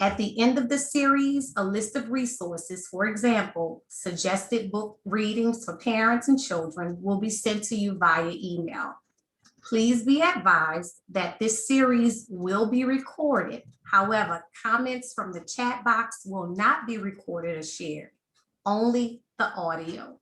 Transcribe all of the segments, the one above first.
At the end of the series, a list of resources, for example, suggested book readings for parents and children, will be sent to you via email. Please be advised that this series will be recorded. However, comments from the chat box will not be recorded or shared, only the audio.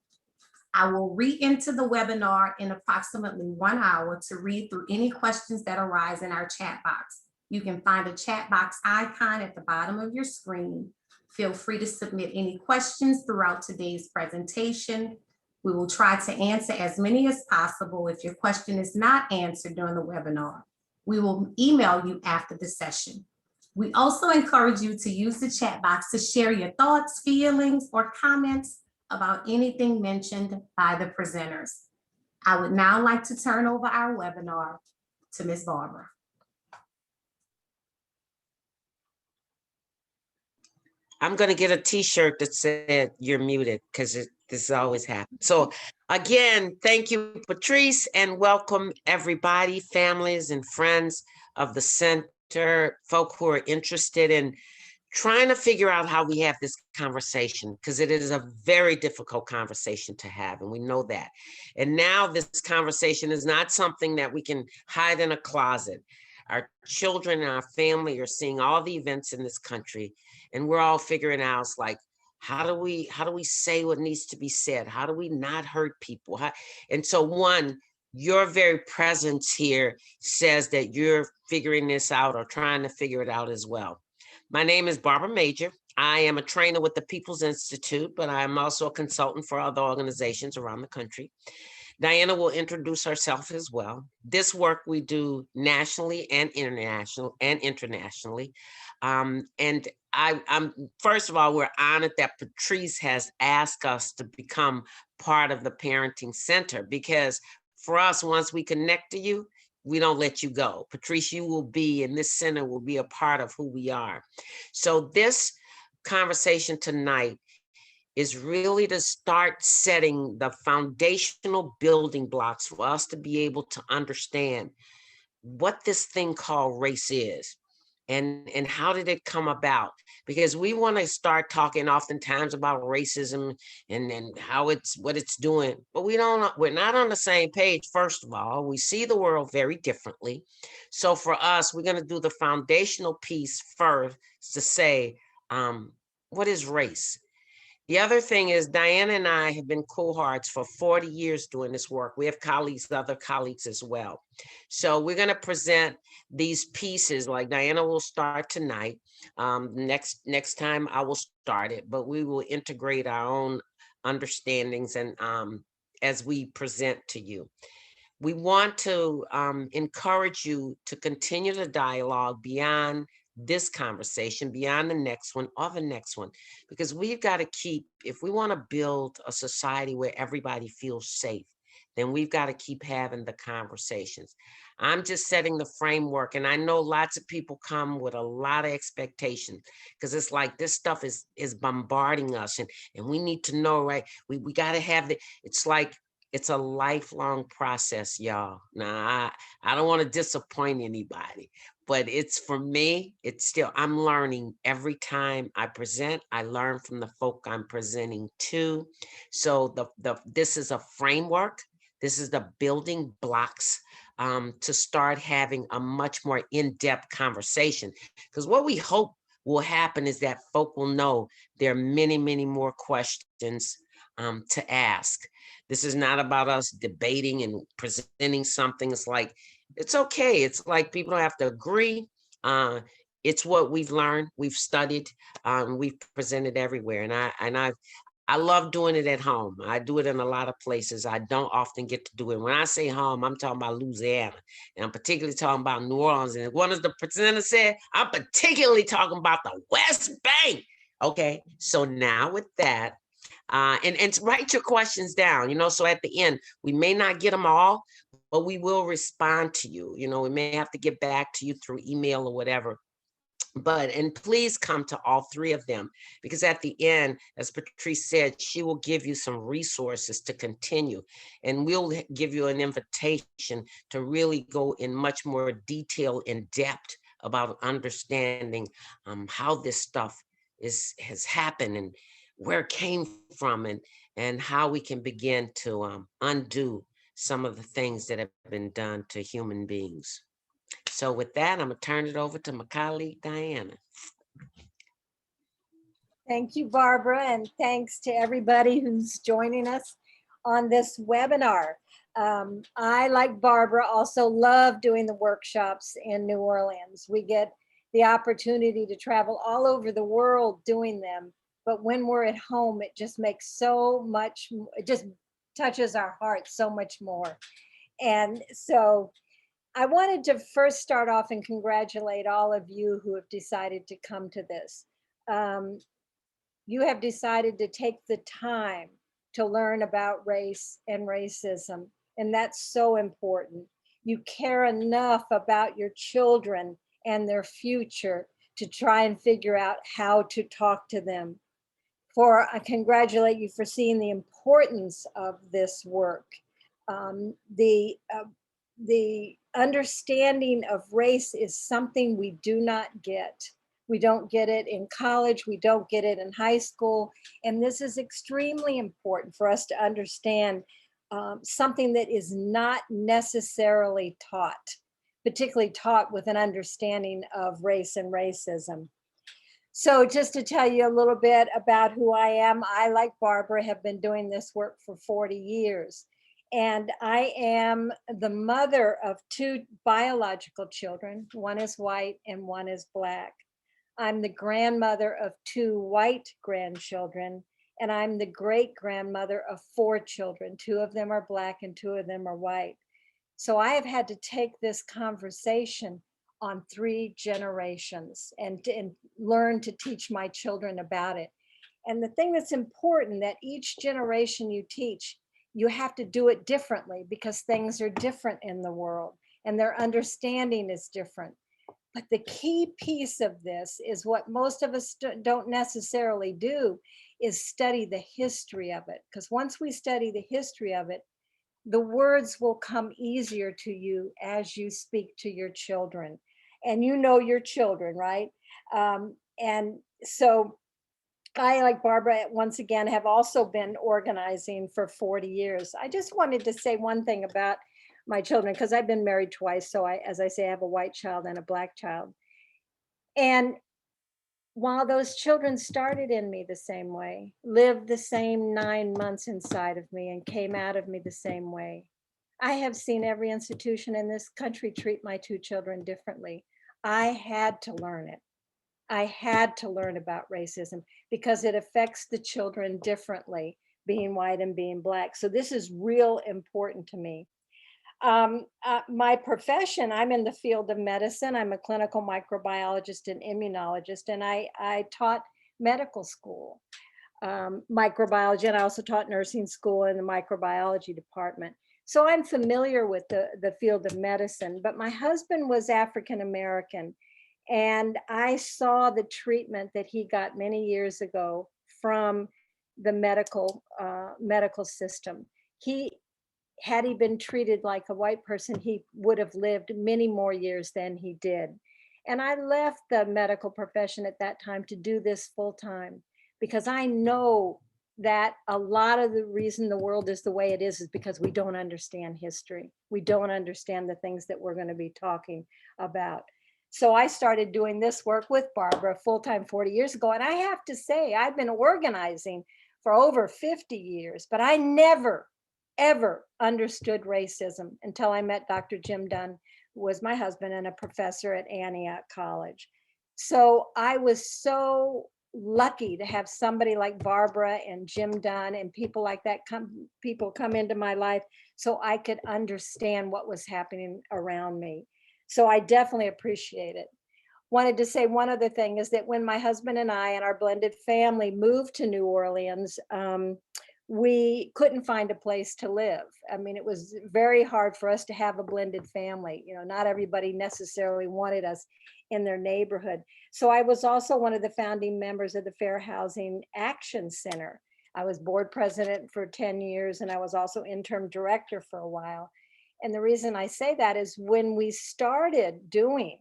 I will re-enter the webinar in approximately 1 hour to read through any questions that arise in our chat box. You can find a chat box icon at the bottom of your screen. Feel free to submit any questions throughout today's presentation. We will try to answer as many as possible. If your question is not answered during the webinar, we will email you after the session. We also encourage you to use the chat box to share your thoughts, feelings, or comments about anything mentioned by the presenters. I would now like to turn over our webinar to Ms. Barbara. I'm going to get a t-shirt that said you're muted because this always happens. So again, thank you, Patrice, and welcome everybody, families and friends of the center, folk who are interested in trying to figure out how we have this conversation, because it is a very difficult conversation to have, and we know that. And now this conversation is not something that we can hide in a closet. Our children and our family are seeing all the events in this country, and we're all figuring out, it's like, how do we say what needs to be said? How do we not hurt people? And so one, your very presence here says that you're figuring this out or trying to figure it out as well. My name is Barbara Major. I am a trainer with the People's Institute, but I am also a consultant for other organizations around the country. Diana will introduce herself as well. This work we do nationally and internationally. And I'm first of all, we're honored that Patrice has asked us to become part of the Parenting Center, because for us, once we connect to you, we don't let you go. Patrice, you will be, and this center will be a part of who we are. So this conversation tonight is really to start setting the foundational building blocks for us to be able to understand what this thing called race is. And how did it come about? Because we want to start talking oftentimes about racism and how what it's doing, but we're not on the same page. First of all, we see the world very differently. So for us, we're going to do the foundational piece first to say, what is race? The other thing is Diana and I have been cohorts for 40 years doing this work. We have colleagues, other colleagues as well. So we're going to present these pieces, like Diana will start tonight. Next time I will start it, but we will integrate our own understandings and as we present to you. We want to encourage you to continue the dialogue beyond this conversation, beyond the next one or the next one, because we've got to keep, if we want to build a society where everybody feels safe, then we've got to keep having the conversations. I'm just setting the framework, and I know lots of people come with a lot of expectation, because it's like this stuff is bombarding us, and we need to know, right? We got to have it's like, it's a lifelong process, y'all. Now, I don't want to disappoint anybody, but it's, for me, it's still, I'm learning every time I present. I learn from the folk I'm presenting to. So this is a framework. This is the building blocks to start having a much more in-depth conversation. Because what we hope will happen is that folk will know there are many, many more questions to ask. This is not about us debating and presenting something. It's like, it's okay. It's like people don't have to agree. It's what we've learned, we've studied, we've presented everywhere. And I love doing it at home. I do it in a lot of places. I don't often get to do it. When I say home, I'm talking about Louisiana, and I'm particularly talking about New Orleans. And one of the presenters said, I'm particularly talking about the West Bank. Okay, so now with that, and write your questions down, so at the end, we may not get them all, but we will respond to you. We may have to get back to you through email or whatever. And please come to all three of them, because at the end, as Patrice said, she will give you some resources to continue, and we'll give you an invitation to really go in much more detail and depth about understanding how this stuff has happened and where it came from, and how we can begin to undo some of the things that have been done to human beings. So with that, I'm gonna turn it over to my colleague, Diana. Thank you, Barbara, and thanks to everybody who's joining us on this webinar. I, like Barbara, also love doing the workshops in New Orleans. We get the opportunity to travel all over the world doing them, but when we're at home, it just makes so much, it just touches our hearts so much more. And so I wanted to first start off and congratulate all of you who have decided to come to this. You have decided to take the time to learn about race and racism, and that's so important. You care enough about your children and their future to try and figure out how to talk to them. I congratulate you for seeing the importance of this work. The understanding of race is something we do not get. We don't get it in college, we don't get it in high school, and this is extremely important for us to understand something that is not necessarily taught, particularly taught with an understanding of race and racism. So just to tell you a little bit about who I am, I, like Barbara, have been doing this work for 40 years. And I am the mother of two biological children. One is white and one is black. I'm the grandmother of two white grandchildren, and I'm the great grandmother of four children. Two of them are black and two of them are white. So I have had to take this conversation on 3 generations and learn to teach my children about it. And the thing that's important, that each generation you teach, you have to do it differently because things are different in the world and their understanding is different. But the key piece of this is what most of us don't necessarily do, is study the history of it. Because once we study the history of it, the words will come easier to you as you speak to your children. And you know your children, right? And so I, like Barbara, once again, have also been organizing for 40 years. I just wanted to say one thing about my children, because I've been married twice. So as I say, I have a white child and a black child. And while those children started in me the same way, lived the same 9 months inside of me, and came out of me the same way, I have seen every institution in this country treat my 2 children differently. I had to learn it. I had to learn about racism because it affects the children differently, being white and being black. So this is real important to me. My profession, I'm in the field of medicine. I'm a clinical microbiologist and immunologist, and I taught medical school microbiology, and I also taught nursing school in the microbiology department. So I'm familiar with the field of medicine, but my husband was African American, and I saw the treatment that he got many years ago from the medical system. Had he been treated like a white person, he would have lived many more years than he did. And I left the medical profession at that time to do this full time because I know that a lot of the reason the world is the way it is because we don't understand history. We don't understand the things that we're going to be talking about. So I started doing this work with Barbara full-time 40 years ago. And I have to say, I've been organizing for over 50 years, but I never, ever understood racism until I met Dr. Jim Dunn, who was my husband and a professor at Antioch College. So I was so lucky to have somebody like Barbara and Jim Dunn and people like that come into my life so I could understand what was happening around me. So I definitely appreciate it. Wanted to say one other thing is that when my husband and I and our blended family moved to New Orleans, we couldn't find a place to live. I mean, it was very hard for us to have a blended family. You know, not everybody necessarily wanted us in their neighborhood. So I was also one of the founding members of the Fair Housing Action Center. I was board president for 10 years, and I was also interim director for a while. And the reason I say that is when we started doing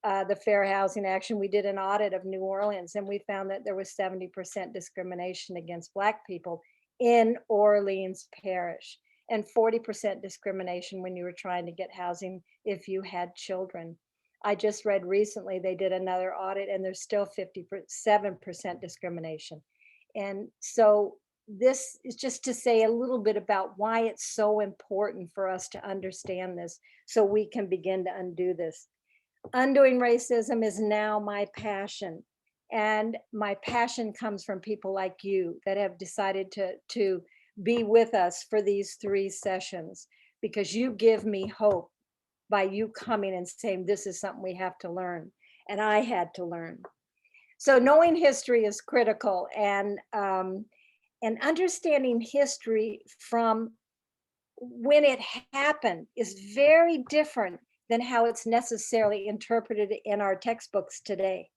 the Fair Housing Action, we did an audit of New Orleans, and we found that there was 70% discrimination against Black people in Orleans Parish, and 40% discrimination when you were trying to get housing if you had children. I just read recently they did another audit, and there's still 57% discrimination. And so this is just to say a little bit about why it's so important for us to understand this so we can begin to undo this. Undoing racism is now my passion. And my passion comes from people like you that have decided to be with us for these 3 sessions, because you give me hope by you coming and saying, this is something we have to learn. And I had to learn. So knowing history is critical, and understanding history from when it happened is very different than how it's necessarily interpreted in our textbooks today.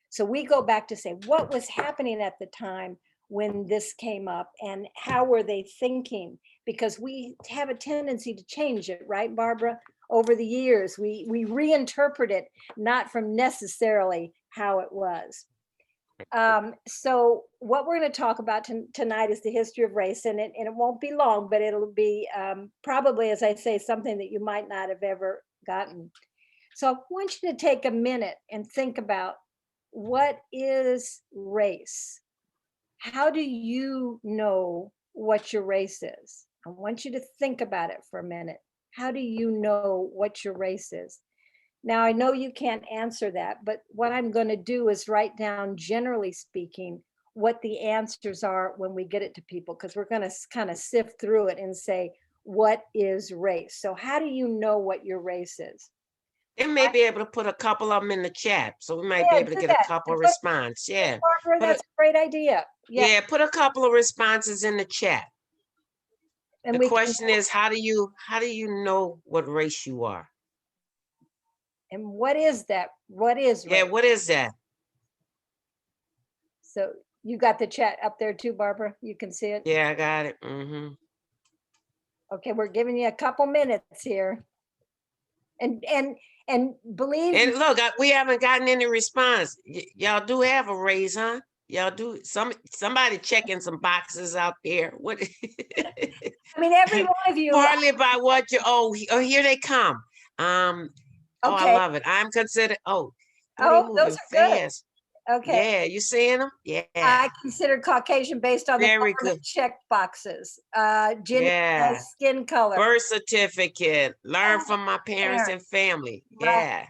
So we go back to say, what was happening at the time when this came up, and how were they thinking? Because we have a tendency to change it, right, Barbara? Over the years, we reinterpret it, not from necessarily how it was. So what we're going to talk about tonight is the history of race, and it won't be long, but it'll be probably, as I say, something that you might not have ever gotten. So I want you to take a minute and think about, what is race? How do you know what your race is? I want you to think about it for a minute. How do you know what your race is? Now, I know you can't answer that, but what I'm going to do is write down, generally speaking, what the answers are when we get it to people, because we're going to kind of sift through it and say, what is race? So how do you know what your race is? They may be able to put a couple of them in the chat, so we might be Yeah, able to do get that. a couple response. Yeah, Barbara, Put a- that's a great idea. yeah, put a couple of responses in the chat. And The we question is, how do you know what race you are? And what is that? What is Yeah, race? what is that? So you got the chat up there too, Barbara? You can see it? Yeah, I got it. Mm-hmm. Okay, we're giving you a couple minutes here. And believe And me, look, we haven't gotten any response. Y'all do have a raise, huh? Y'all do. Somebody checking some boxes out there. What? I mean, every one of you. Partly by what you. Oh, here they come. Oh, I Okay. love it. I'm considered. Oh, they Oh, moving those are good. fast. Okay. Yeah, you seeing them? Yeah. I consider Caucasian based on Very the good. check boxes. Gender, Yeah. skin color. Birth certificate. Learn from my parents and family. Right. Yeah.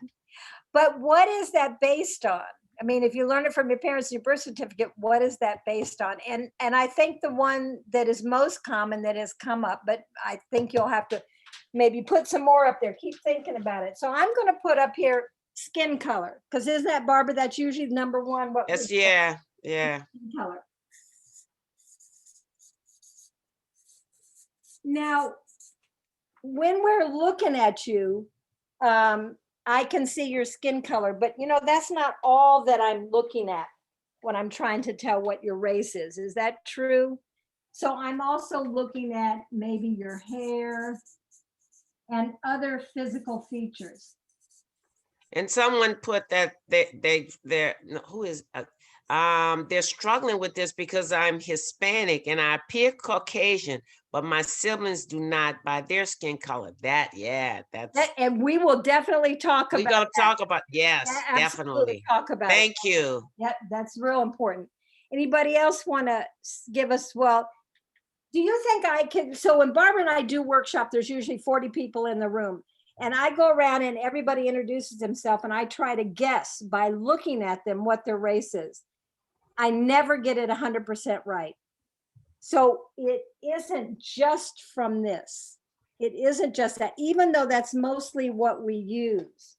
But what is that based on? I mean, if you learn it from your parents, your birth certificate, what is that based on? And I think the one that is most common that has come up, but I think you'll have to maybe put some more up there. Keep thinking about it. So I'm going to put up here skin color, because isn't that, Barbara, that's usually number one. What Yes, yeah. Yeah. skin color. Now, when we're looking at you, I can see your skin color, but you know, that's not all that I'm looking at when I'm trying to tell what your race is. Is that true? So I'm also looking at maybe your hair and other physical features. And someone put that they're who is they're struggling with this because I'm Hispanic and I appear Caucasian, but my siblings do not by their skin color. That's And we will definitely talk about we're gonna talk about yes, absolutely definitely. talk about Thank it. you. Yep, that's real important. Anybody else want to give us, well, do you think I can, so when Barbara and I do workshop, there's usually 40 people in the room. And I go around and everybody introduces himself and I try to guess by looking at them what their race is. I never get it 100% right. So it isn't just from this. It isn't just that, even though that's mostly what we use.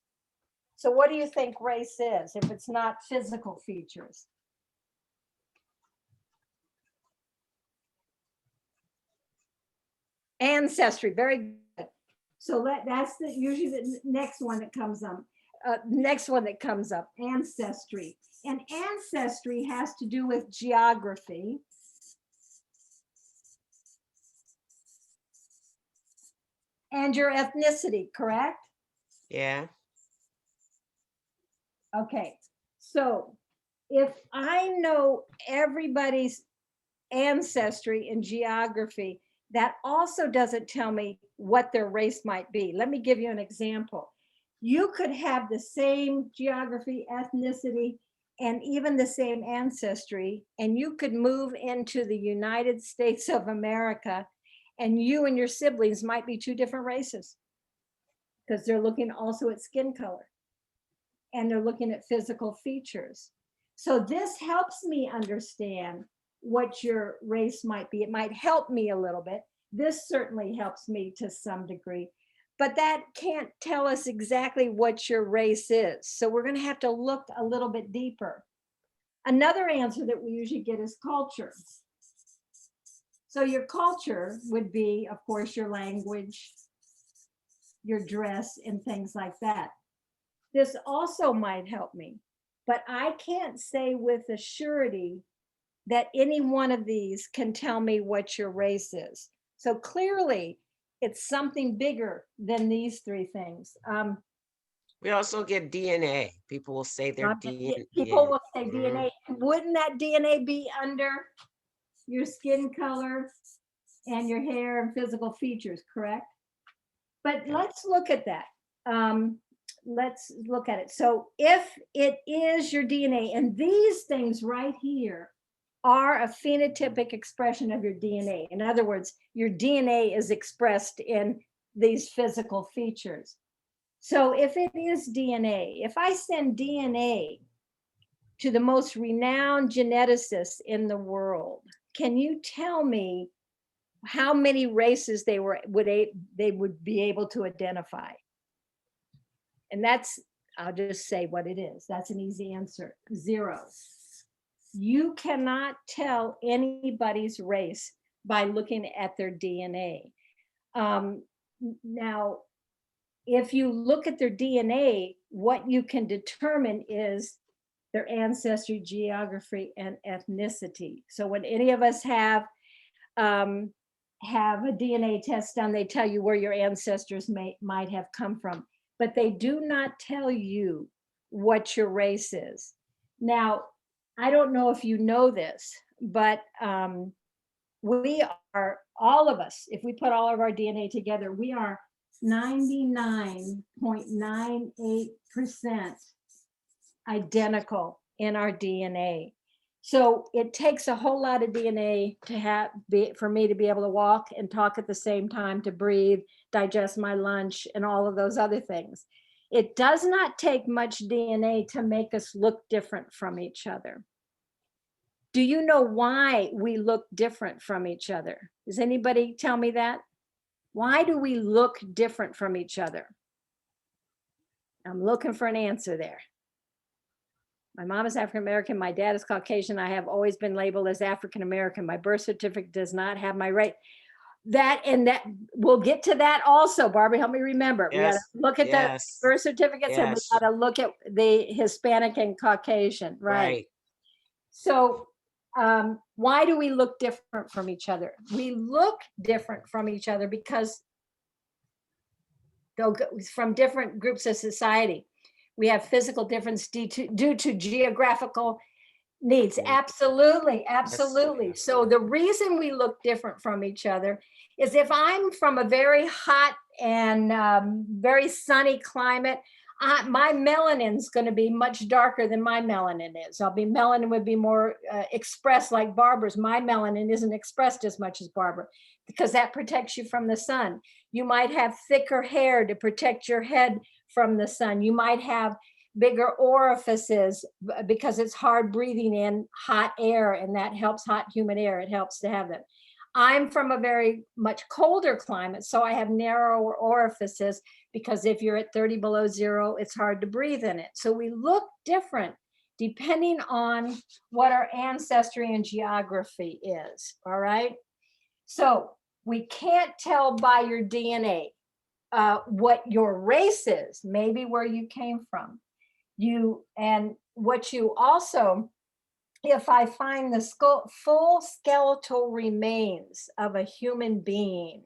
So what do you think race is if it's not physical features? Ancestry, very good. So that's usually the next one that comes up. Ancestry. And ancestry has to do with geography. And your ethnicity, correct? Yeah. Okay, so if I know everybody's ancestry and geography, that also doesn't tell me what their race might be. Let me give you an example. You could have the same geography, ethnicity, and even the same ancestry, and you could move into the United States of America, and you and your siblings might be two different races because they're looking also at skin color and they're looking at physical features. So this helps me understand what your race might be. It might help me a little bit. This certainly helps me to some degree, but that can't tell us exactly what your race is. So we're going to have to look a little bit deeper. Another answer that we usually get is culture. So your culture would be, of course, your language, your dress, and things like that. This also might help me, but I can't say with a surety that any one of these can tell me what your race is. So clearly, it's something bigger than these three things. We also get DNA. People will say their People DNA. will say DNA. Wouldn't that DNA be under your skin color and your hair and physical features, correct? But let's look at that. Let's look at it. So if it is your DNA, and these things right here are a phenotypic expression of your DNA. In other words, your DNA is expressed in these physical features. So if it is DNA, if I send DNA to the most renowned geneticists in the world, can you tell me how many races they would be able to identify? And that's, I'll just say what it is. That's an easy answer, 0. You cannot tell anybody's race by looking at their DNA. Now, if you look at their DNA, what you can determine is their ancestry, geography, and ethnicity. So when any of us have a DNA test done, they tell you where your ancestors might have come from, but they do not tell you what your race is. Now, I don't know if you know this, but we are, all of us, if we put all of our DNA together, we are 99.98% identical in our DNA. So it takes a whole lot of DNA to for me to be able to walk and talk at the same time, to breathe, digest my lunch, and all of those other things. It does not take much DNA to make us look different from each other. Do you know why we look different from each other? Does anybody tell me that? Why do we look different from each other? I'm looking for an answer there. My mom is African-American. My dad is Caucasian. I have always been labeled as African-American. My birth certificate does not have my race. That we'll get to that also. Barbara, help me remember. Yes. We got to look at the birth certificates, and we got to look at the Hispanic and Caucasian, right? So why do we look different from each other? We look different from each other because from different groups of society. We have physical difference due to geographical needs. Absolutely, absolutely. Yes. So the reason we look different from each other is if I'm from a very hot and very sunny climate, my melanin is going to be much darker than my melanin is. Melanin would be more expressed like Barbara's. My melanin isn't expressed as much as Barbara because that protects you from the sun. You might have thicker hair to protect your head from the sun. You might have bigger orifices because it's hard breathing in hot air, and that helps hot humid air. It helps to have that. I'm from a very much colder climate, so I have narrower orifices because if you're at 30 below zero, it's hard to breathe in it. So we look different depending on what our ancestry and geography is, all right? So we can't tell by your DNA what your race is, maybe where you came from. And what you also, if I find the full skeletal remains of a human being,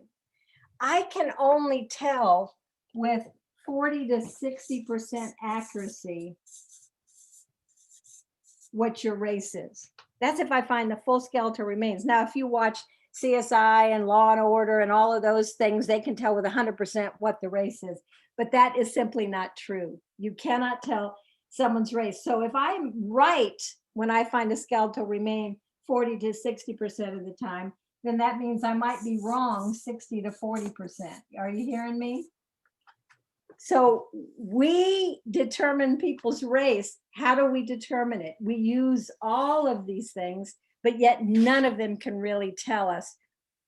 I can only tell with 40 to 60% accuracy what your race is. That's if I find the full skeletal remains. Now, if you watch CSI and Law and Order and all of those things, they can tell with 100% what the race is. But that is simply not true. You cannot tell someone's race. So if I'm right when I find a skeletal remain 40 to 60% of the time, then that means I might be wrong 60 to 40%. Are you hearing me? So we determine people's race. How do we determine it? We use all of these things, but yet none of them can really tell us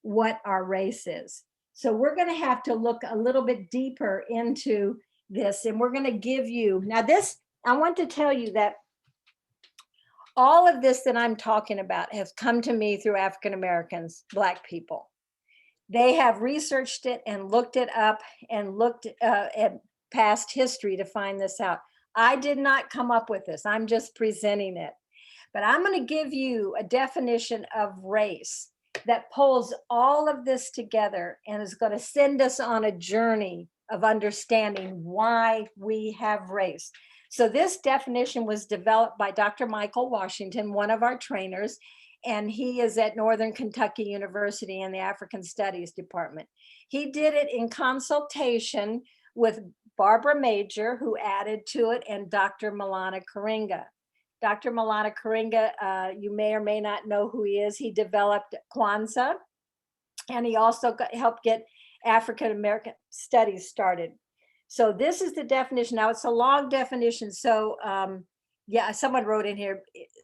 what our race is. So we're going to have to look a little bit deeper into this, and we're going to give you, now this, I want to tell you that all of this that I'm talking about has come to me through African Americans, Black people. They have researched it and looked it up and looked at past history to find this out. I did not come up with this. I'm just presenting it. But I'm going to give you a definition of race that pulls all of this together and is going to send us on a journey of understanding why we have race. So this definition was developed by Dr. Michael Washington, one of our trainers, and he is at Northern Kentucky University in the African Studies Department. He did it in consultation with Barbara Major, who added to it, and Dr. Milana Karinga. Dr. Milana Karinga, you may or may not know who he is. He developed Kwanzaa, and he also helped get African American studies started. So this is the definition. Now it's a long definition. So yeah, someone wrote in here,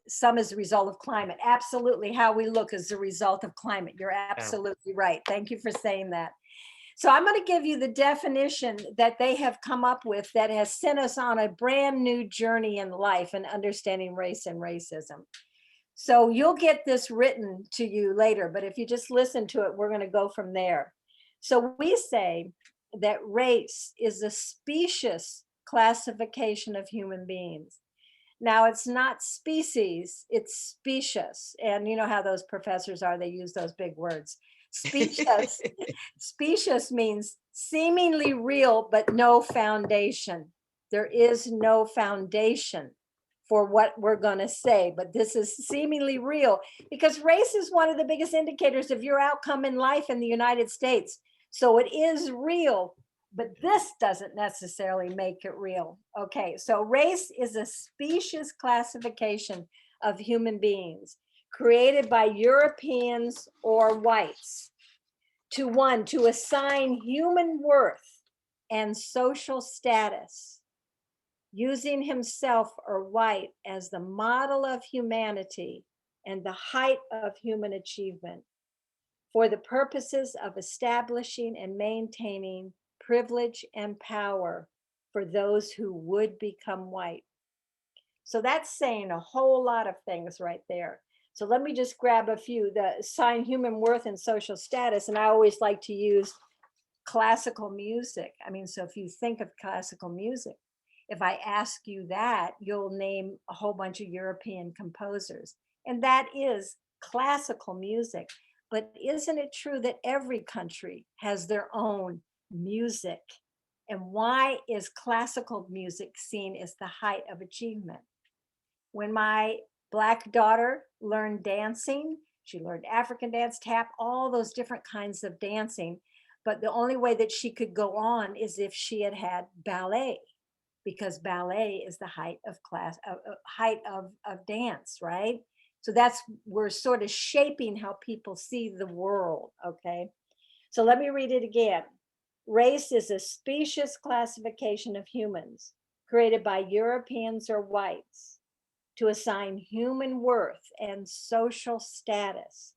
some is a result of climate. Absolutely, how we look is the result of climate. You're absolutely right. Thank you for saying that. So I'm going to give you the definition that they have come up with that has sent us on a brand new journey in life and understanding race and racism. So you'll get this written to you later, but if you just listen to it, we're going to go from there. So we say that race is a specious classification of human beings. Now, it's not species, it's specious. And you know how those professors are, they use those big words. Specious, specious means seemingly real, but no foundation. There is no foundation for what we're going to say, but this is seemingly real because race is one of the biggest indicators of your outcome in life in the United States. So it is real, but this doesn't necessarily make it real. Okay, so race is a specious classification of human beings created by Europeans or whites to assign human worth and social status, using himself or white as the model of humanity and the height of human achievement for the purposes of establishing and maintaining privilege and power for those who would become white. So that's saying a whole lot of things right there. So let me just grab a few. The assign human worth and social status, and I always like to use classical music. I mean, so if you think of classical music, if I ask you that, you'll name a whole bunch of European composers, and that is classical music. But isn't it true that every country has their own music? And why is classical music seen as the height of achievement? When my Black daughter learned dancing, she learned African dance, tap, all those different kinds of dancing. But the only way that she could go on is if she had had ballet, because ballet is the height of dance, right? So we're sort of shaping how people see the world, okay? So let me read it again. Race is a specious classification of humans created by Europeans or whites to assign human worth and social status,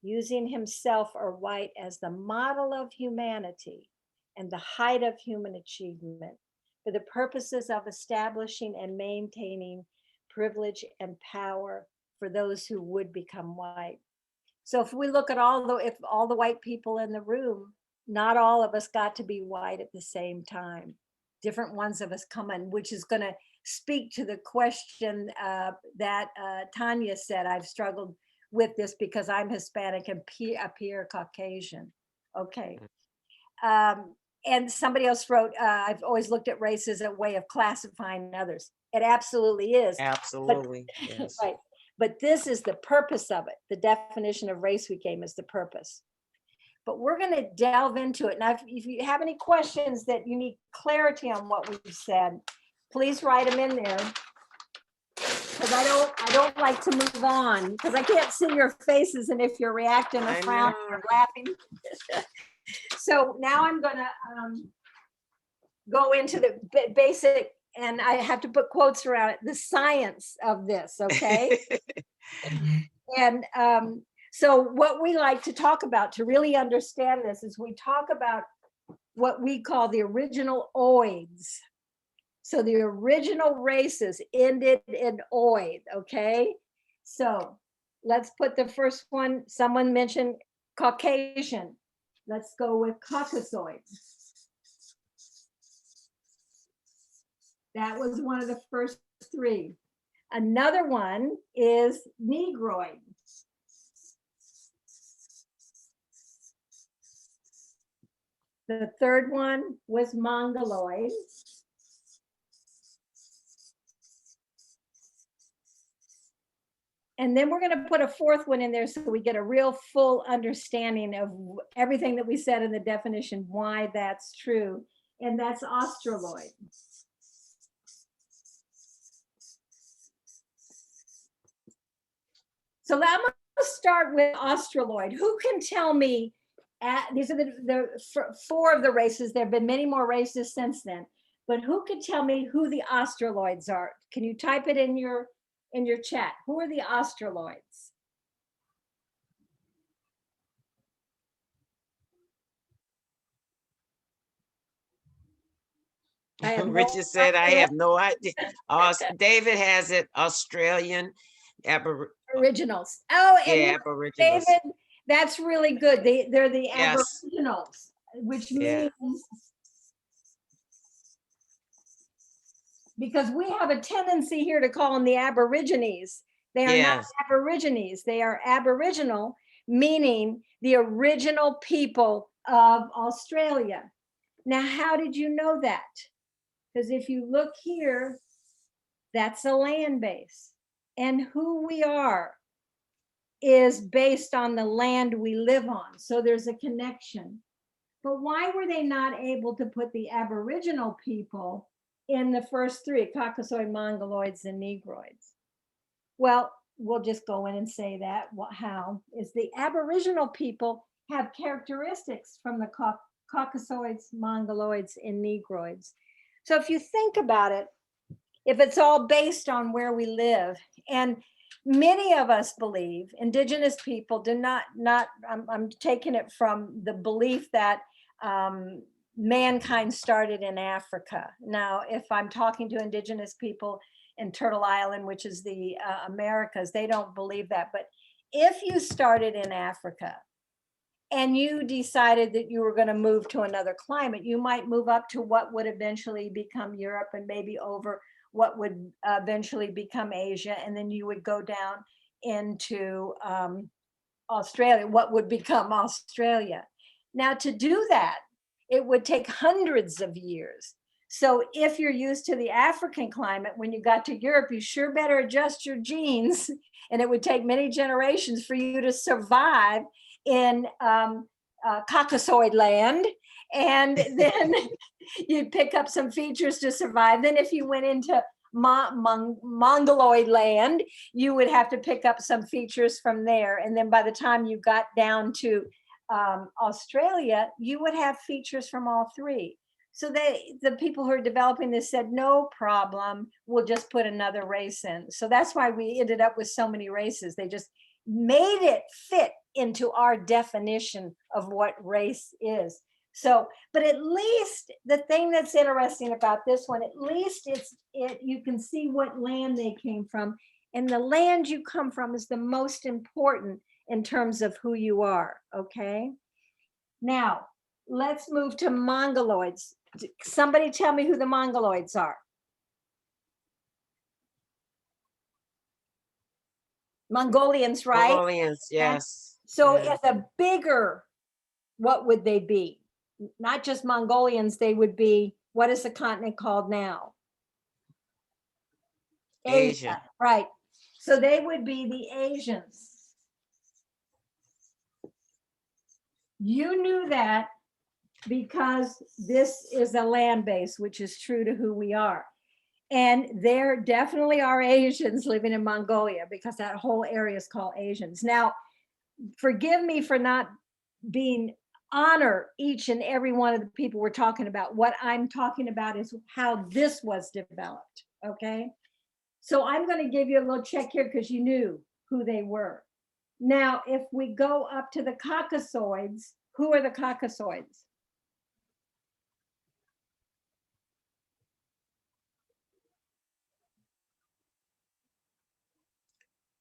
using himself or white as the model of humanity and the height of human achievement for the purposes of establishing and maintaining privilege and power for those who would become white. So if we look at all the white people in the room, not all of us got to be white at the same time. Different ones of us come in, which is going to speak to the question that Tanya said. I've struggled with this because I'm Hispanic and appear Caucasian. Okay. And somebody else wrote, I've always looked at race as a way of classifying others. It absolutely is. Absolutely, yes. Right. But this is the purpose of it. The definition of race we gave is the purpose. But we're going to delve into it. Now, if you have any questions that you need clarity on what we've said, please write them in there. Because I don't like to move on because I can't see your faces and if you're reacting or I frowning know. or laughing. So now I'm going to go into the basic, and I have to put quotes around it, the science of this, okay? And so what we like to talk about to really understand this is we talk about what we call the original oids. So the original races ended in oid, okay? So let's put the first one, someone mentioned Caucasian. Let's go with Cockasoids. That was one of the first three. Another one is Negroid. The third one was Mongoloid. And then we're going to put a fourth one in there so we get a real full understanding of everything that we said in the definition, why that's true. And that's Australoid. So I'm going to start with Australoid. Who can tell me, these are the four of the races. There have been many more races since then. But who can tell me who the Australoids are? Can you type it in your chat? Who are the Australoids? Richard said, I have no idea. David has it, Australian Aboriginals. Oh, and yeah, Aboriginals. David, that's really good. They're the Yes. Aboriginals, which means, because we have a tendency here to call them the Aborigines. They are not Aborigines. They are Aboriginal, meaning the original people of Australia. Now, how did you know that? Because if you look here, that's a land base. And who we are is based on the land we live on. So there's a connection. But why were they not able to put the Aboriginal people in the first three, Cockasoid, Mongoloids, and Negroids? Well, we'll just go in and say that. How is the Aboriginal people have characteristics from the Cockasoids, Mongoloids, and Negroids. So if you think about it, if it's all based on where we live, and many of us believe, indigenous people do not, I'm taking it from the belief that mankind started in Africa. Now, if I'm talking to indigenous people in Turtle Island, which is the Americas, they don't believe that. But if you started in Africa and you decided that you were going to move to another climate, you might move up to what would eventually become Europe and maybe over what would eventually become Asia. And then you would go down into Australia, what would become Australia. Now, to do that, it would take hundreds of years. So if you're used to the African climate, when you got to Europe, you sure better adjust your genes. And it would take many generations for you to survive in Cockasoid land. And then you'd pick up some features to survive. Then if you went into Mongoloid land, you would have to pick up some features from there. And then by the time you got down to Australia, you would have features from all three. So the people who are developing this said, no problem, we'll just put another race in. So that's why we ended up with so many races. They just made it fit into our definition of what race is. So, but at least the thing that's interesting about this one, at least you can see what land they came from. And the land you come from is the most important in terms of who you are, okay? Now, let's move to Mongoloids. Somebody tell me who the Mongoloids are. Mongolians, right? Mongolians, yes. So if a bigger, what would they be? not just Mongolians, they would be, what is the continent called now? Asia. Right. So they would be the Asians. You knew that because this is a land base, which is true to who we are. And there definitely are Asians living in Mongolia because that whole area is called Asians. Now, forgive me for not being honor each and every one of the people we're talking about. What I'm talking about is how this was developed, okay? So I'm going to give you a little check here because you knew who they were. Now, if we go up to the Cockasoids, who are the Cockasoids?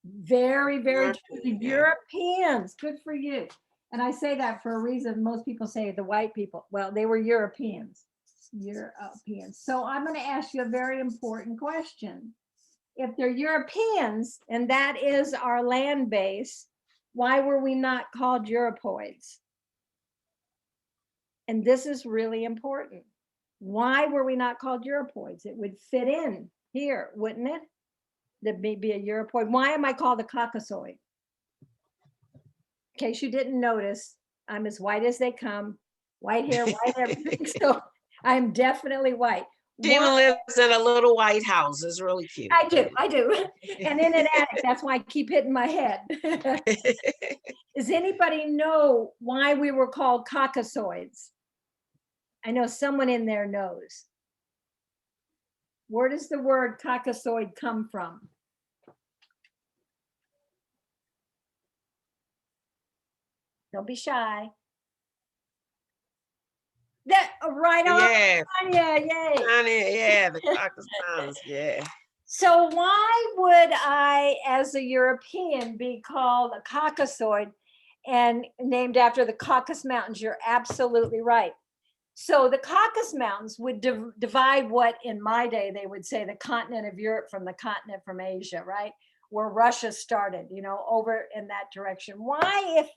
Very, very true. The Europeans, good for you. And I say that for a reason. Most people say the white people. Well, they were Europeans. Europeans. So I'm going to ask you a very important question. If they're Europeans, and that is our land base, why were we not called Europoids? And this is really important. Why were we not called Europoids? It would fit in here, wouldn't it? That may be a Europoid. Why am I called a Cockasoid? In case you didn't notice, I'm as white as they come, white hair, white everything. So I'm definitely white. She even lives in a little white house. It's really cute. I do. And in an attic, that's why I keep hitting my head. Does anybody know why we were called Cockasoids? I know someone in there knows. Where does the word Cockasoid come from? Don't be shy. That right on. Yeah. Tanya, yay. Tanya, yeah, the Caucasus Mountains, yeah. So why would I, as a European, be called a Cockasoid and named after the Caucasus Mountains? You're absolutely right. So the Caucasus Mountains would divide what in my day they would say the continent of Europe from the continent from Asia, right? Where Russia started, you know, over in that direction. Why, if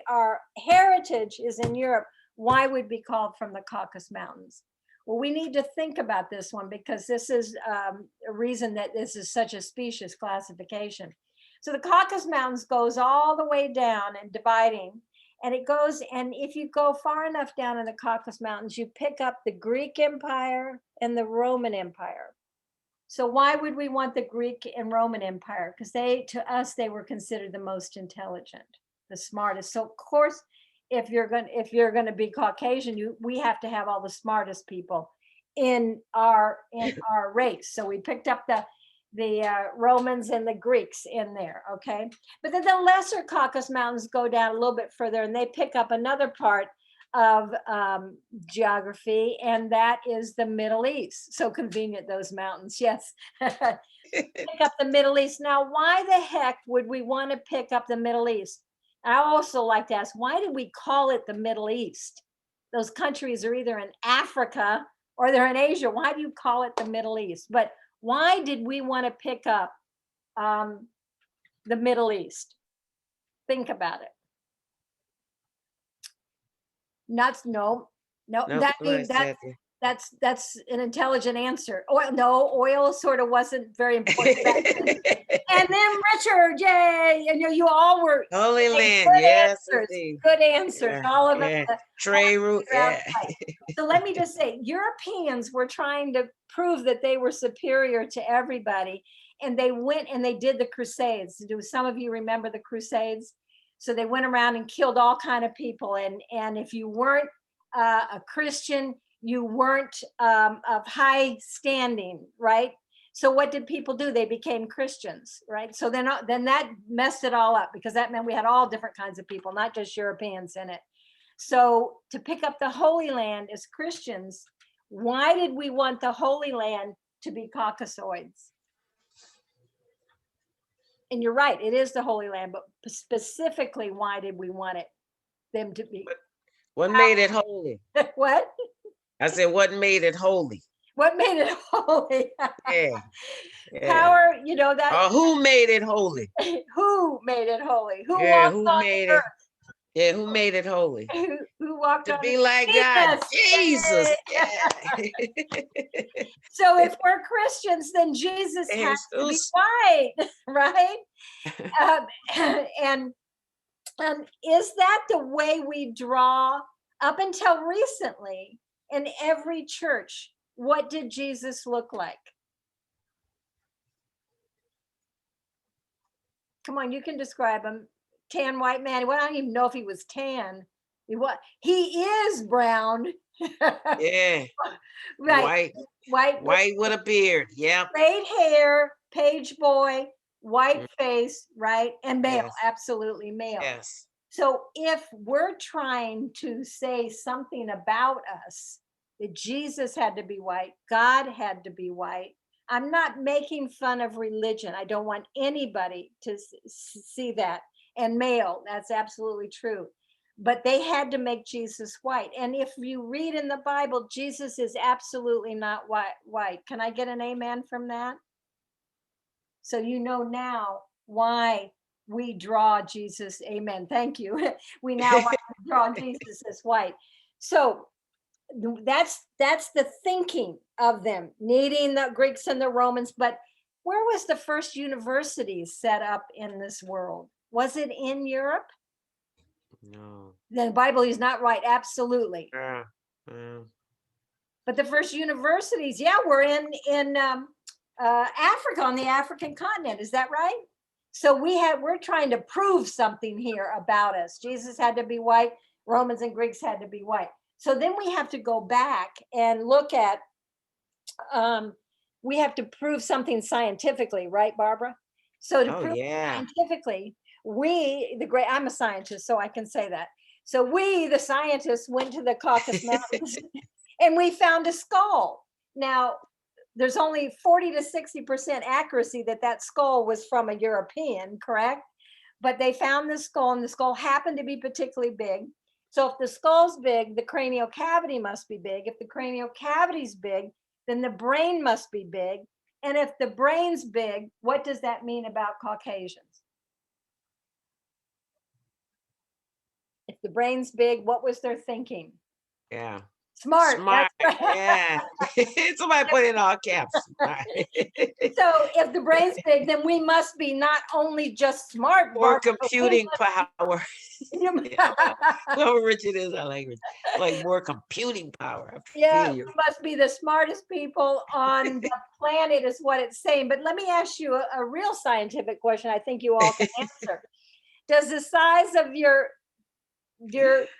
our heritage is in Europe, why would we be called from the Caucasus Mountains? Well, we need to think about this one because this is a reason that this is such a specious classification. So the Caucasus Mountains goes all the way down and dividing, and it goes, and if you go far enough down in the Caucasus Mountains, you pick up the Greek Empire and the Roman Empire. So why would we want the Greek and Roman Empire? Because to us, they were considered the most intelligent, the smartest. So of course, if you're going to be Caucasian, we have to have all the smartest people in our race. So we picked up the Romans and the Greeks in there, okay? But then the lesser Caucasus Mountains go down a little bit further and they pick up another part of geography, and that is the Middle East. So convenient, those mountains, yes. Pick up the Middle East. Now, why the heck would we want to pick up the Middle East? I also like to ask, why did we call it the Middle East? Those countries are either in Africa or they're in Asia. Why do you call it the Middle East? But why did we want to pick up the Middle East? Think about it. No, that means that's an intelligent answer. Oil sort of wasn't very important back then. And then Richard, yay! And you all were Holy Land, good yes, answers. indeed. Good answers. Yeah, All of yeah. them. Trade route, yeah. So let me just say, Europeans were trying to prove that they were superior to everybody, and they went and they did the Crusades. Do some of you remember the Crusades? So they went around and killed all kind of people, and if you weren't a Christian, you weren't of high standing, right? So what did people do? They became Christians, right? So then that messed it all up because that meant we had all different kinds of people, not just Europeans in it. So to pick up the Holy Land as Christians, why did we want the Holy Land to be Cockasoids? And you're right, it is the Holy Land, but specifically, why did we want them to be? What made it holy? What? I said, what made it holy? What made it holy? Yeah. Power, that. Who made it holy? Who made it holy? Who Yeah, walked who on made the it? earth? Yeah, who made it holy? Who walked To on be like God, Jesus. Yay! Yeah. So if we're Christians, then Jesus has to be Jesus. white, right? Um, and is that the way we draw up until recently in every church? What did Jesus look like? Come on, you can describe him. Tan white man. Well, I don't even know if he was tan. He is brown. Yeah. Right. White with a beard. Yep. Straight hair, page boy, white Mm, face, right? And male, yes. absolutely male. Yes. So if we're trying to say something about us, that Jesus had to be white, God had to be white. I'm not making fun of religion. I don't want anybody to see that. And male, that's absolutely true. But they had to make Jesus white. And if you read in the Bible, Jesus is absolutely not white. Can I get an amen from that? So you know now why we draw Jesus. Amen. Thank you. We now want to draw Jesus as white. So that's the thinking of them, needing the Greeks and the Romans. But where was the first university set up in this world? Was it in Europe? No. The Bible is not right. Absolutely. Yeah. But the first universities, yeah, were in Africa, on the African continent. Is that right? So we're trying to prove something here about us. Jesus had to be white. Romans and Greeks had to be white. So then we have to go back and look at. We have to prove something scientifically, right, Barbara? So to Oh, prove yeah. scientifically, I'm a scientist, so I can say that. So we, the scientists, went to the Caucasus Mountains and we found a skull. Now, there's only 40 to 60% accuracy that skull was from a European, correct? But they found the skull, and the skull happened to be particularly big. So if the skull's big, the cranial cavity must be big. If the cranial cavity's big, then the brain must be big. And if the brain's big, what does that mean about Caucasians? If the brain's big, what was their thinking? Yeah. Smart. Smart. That's right. Yeah. Somebody put it in all caps. Smart. So if the brain's big, then we must be not only just smart, More Barbara, computing power. yeah, Well, Richard is our language. Like more computing power. I feel we you. must be the smartest people on the planet, is what it's saying. But let me ask you a real scientific question I think you all can answer. Does the size of your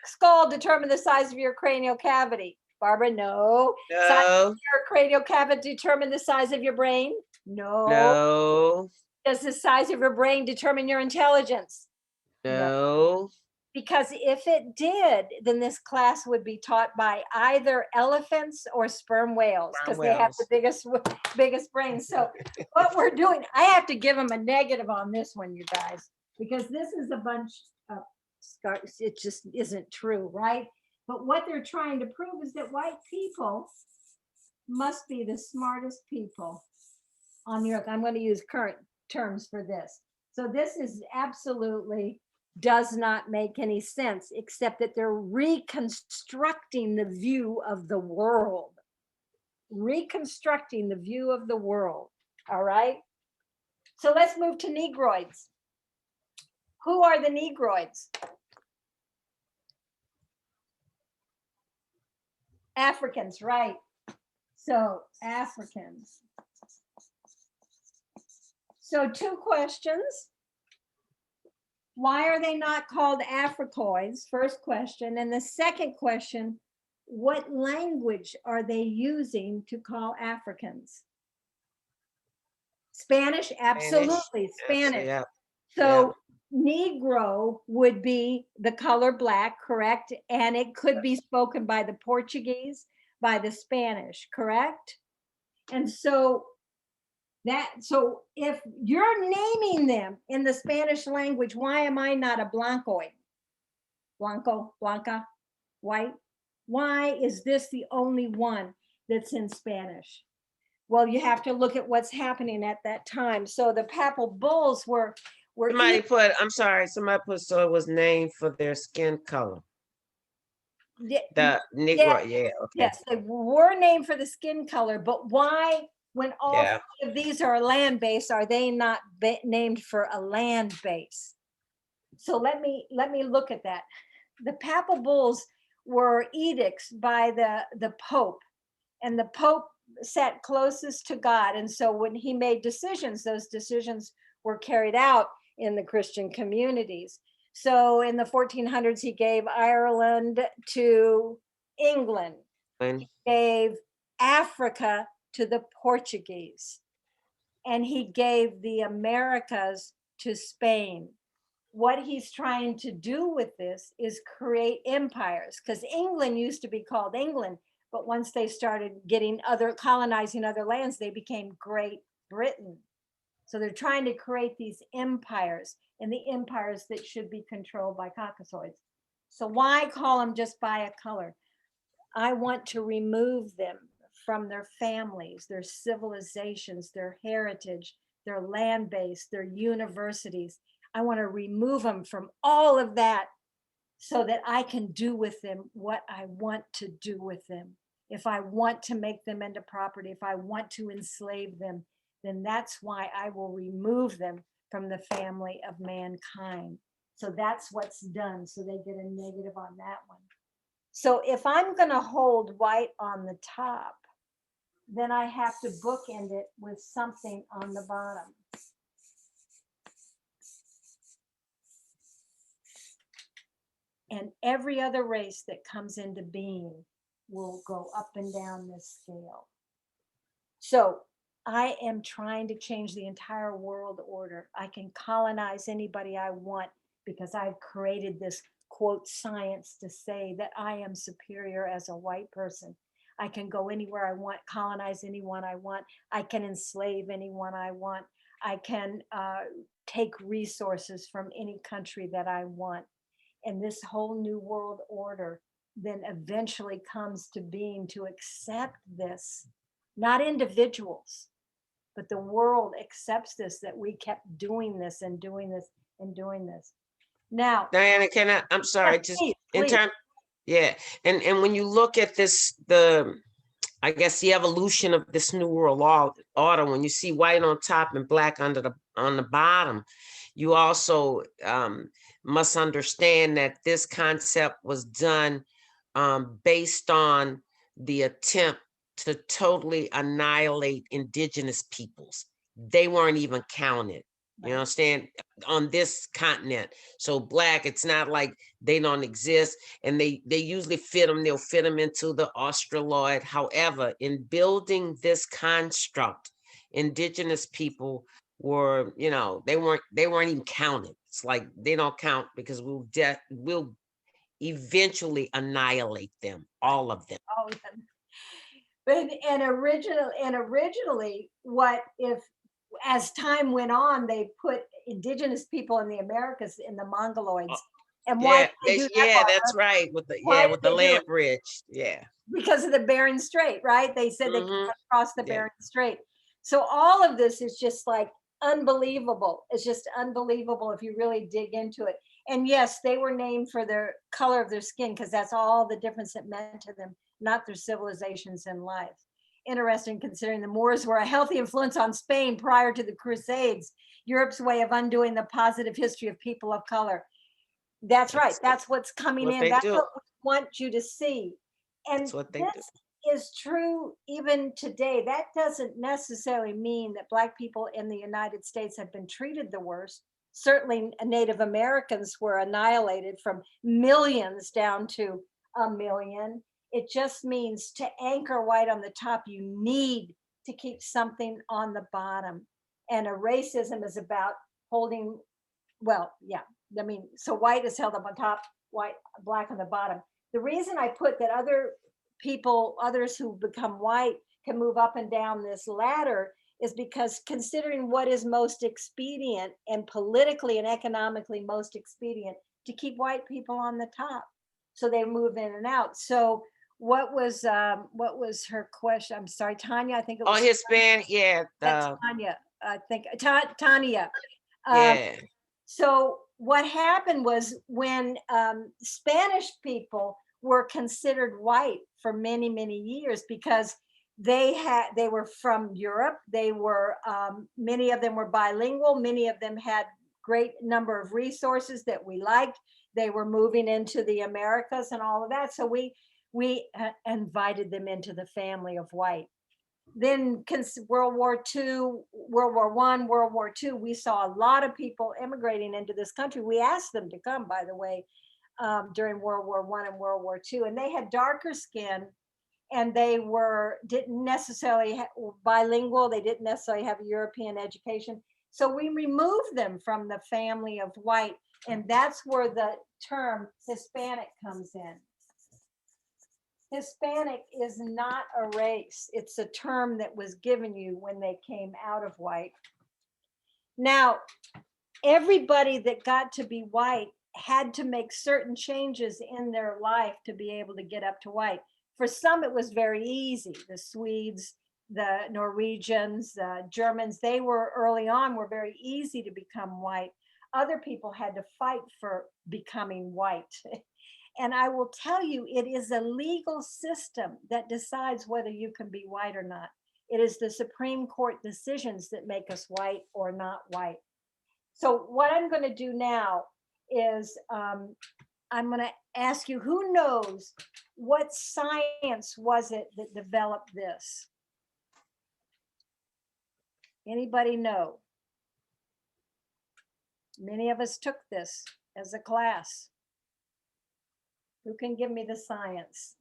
skull determine the size of your cranial cavity? Barbara, no. Size of No. your cranial cavity determine the size of your brain? No. No. Does the size of your brain determine your intelligence? No. Because if it did, then this class would be taught by either elephants or sperm whales, because they have the biggest brains. So what we're doing, I have to give them a negative on this one, you guys, because this is a bunch of scars. It just isn't true, right? But what they're trying to prove is that white people must be the smartest people on the earth. I'm going to use current terms for this. So this is absolutely does not make any sense, except that they're reconstructing the view of the world. Reconstructing the view of the world. All right. So let's move to Negroids. Who are the Negroids? Africans, right? So Africans. So two questions. Why are they not called Africoids? First question. And the second question, what language are they using to call Africans? Spanish, absolutely, Spanish. Yeah. So Negro would be the color black, correct? And it could be spoken by the Portuguese, by the Spanish, correct? And so if you're naming them in the Spanish language, why am I not a Blancoid? Blanco, Blanca, white. Why is this the only one that's in Spanish? Well, you have to look at what's happening at that time. So the papal bulls were We're Somebody put, I'm sorry, somebody put, so it was named for their skin color. The Negro, yeah, okay. Yes, they were named for the skin color, but why, when all Yeah. three of these are land-based, are they not named for a land base? So let me look at that. The papal bulls were edicts by the Pope, and the Pope sat closest to God. And so when he made decisions, those decisions were carried out in the Christian communities. So in the 1400s, he gave Ireland to England, And gave Africa to the Portuguese, and he gave the Americas to Spain. What he's trying to do with this is create empires, because England used to be called England, but once they started colonizing other lands, they became Great Britain. So they're trying to create these empires, and the empires that should be controlled by Cockasoids. So why call them just by a color? I want to remove them from their families, their civilizations, their heritage, their land base, their universities. I want to remove them from all of that so that I can do with them what I want to do with them. If I want to make them into property, if I want to enslave them, then that's why I will remove them from the family of mankind. So that's what's done. So they get a negative on that one. So if I'm going to hold white on the top, then I have to bookend it with something on the bottom. And every other race that comes into being will go up and down this scale. So I am trying to change the entire world order. I can colonize anybody I want because I've created this quote science to say that I am superior as a white person. I can go anywhere I want, colonize anyone I want. I can enslave anyone I want. I can take resources from any country that I want. And this whole new world order then eventually comes to being to accept this, not individuals, but the world accepts this, that we kept doing this and doing this and doing this. Now, Diana, I'm sorry, just in terms, yeah. And when you look at this, I guess the evolution of this new world order, when you see white on top and black on the bottom, you also must understand that this concept was done based on the attempt to totally annihilate indigenous peoples. They weren't even counted. You understand? On this continent. So black, it's not like they don't exist, and they usually they'll fit them into the Australoid. However, in building this construct, indigenous people were, they weren't even counted. It's like they don't count because we'll eventually annihilate them, all of them. All of them. But originally, what if, as time went on, they put indigenous people in the Americas in the Mongoloids. And why that's right. With the land bridge. Yeah. Because of the Bering Strait, right? They said they could cross the Bering Strait. So all of this is just like unbelievable. It's just unbelievable if you really dig into it. And yes, they were named for their color of their skin because that's all the difference it meant to them, not their civilizations and life. Interesting, considering the Moors were a healthy influence on Spain prior to the Crusades, Europe's way of undoing the positive history of people of color. That's right. That's what's coming in. That's what we want you to see. And this is true even today. That doesn't necessarily mean that Black people in the United States have been treated the worst. Certainly Native Americans were annihilated from millions down to 1 million. It just means to anchor white on the top, you need to keep something on the bottom. And a racism is about holding, so white is held up on top, black on the bottom. The reason I put that others who become white can move up and down this ladder is because considering what is most expedient and politically and economically most expedient to keep white people on the top. So they move in and out. So what was her question? I'm sorry, Tanya, I think it was. Hispanic, yeah. Tanya, I think, Tanya. Yeah. So what happened was when Spanish people were considered white for many, many years because they were from Europe. They were many of them were bilingual. Many of them had great number of resources that we liked. They were moving into the Americas and all of that. So we invited them into the family of white. Then World War II, World War I, World War II, we saw a lot of people immigrating into this country. We asked them to come, by the way, during World War I and World War II, and they had darker skin, and they didn't necessarily bilingual. They didn't necessarily have a European education. So we removed them from the family of white, and that's where the term Hispanic comes in. Hispanic is not a race. It's a term that was given you when they came out of white. Now, everybody that got to be white had to make certain changes in their life to be able to get up to white. For some, it was very easy. The Swedes, the Norwegians, the Germans, they were early on were very easy to become white. Other people had to fight for becoming white. And I will tell you, it is a legal system that decides whether you can be white or not. It is the Supreme Court decisions that make us white or not white. So what I'm going to do now is I'm going to ask you, who knows what science was it that developed this? Anybody know? Many of us took this as a class. Who can give me the science?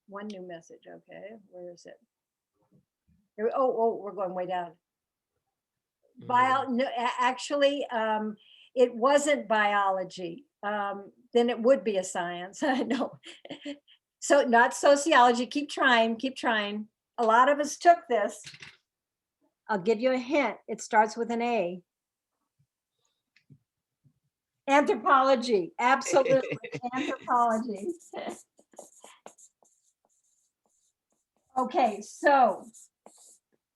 One new message. Okay, where is it? Oh, we're going way down. No, actually, it wasn't biology. Then it would be a science. No. So not sociology. Keep trying, keep trying. A lot of us took this. I'll give you a hint. It starts with an A. Anthropology, absolutely, anthropology. Okay, so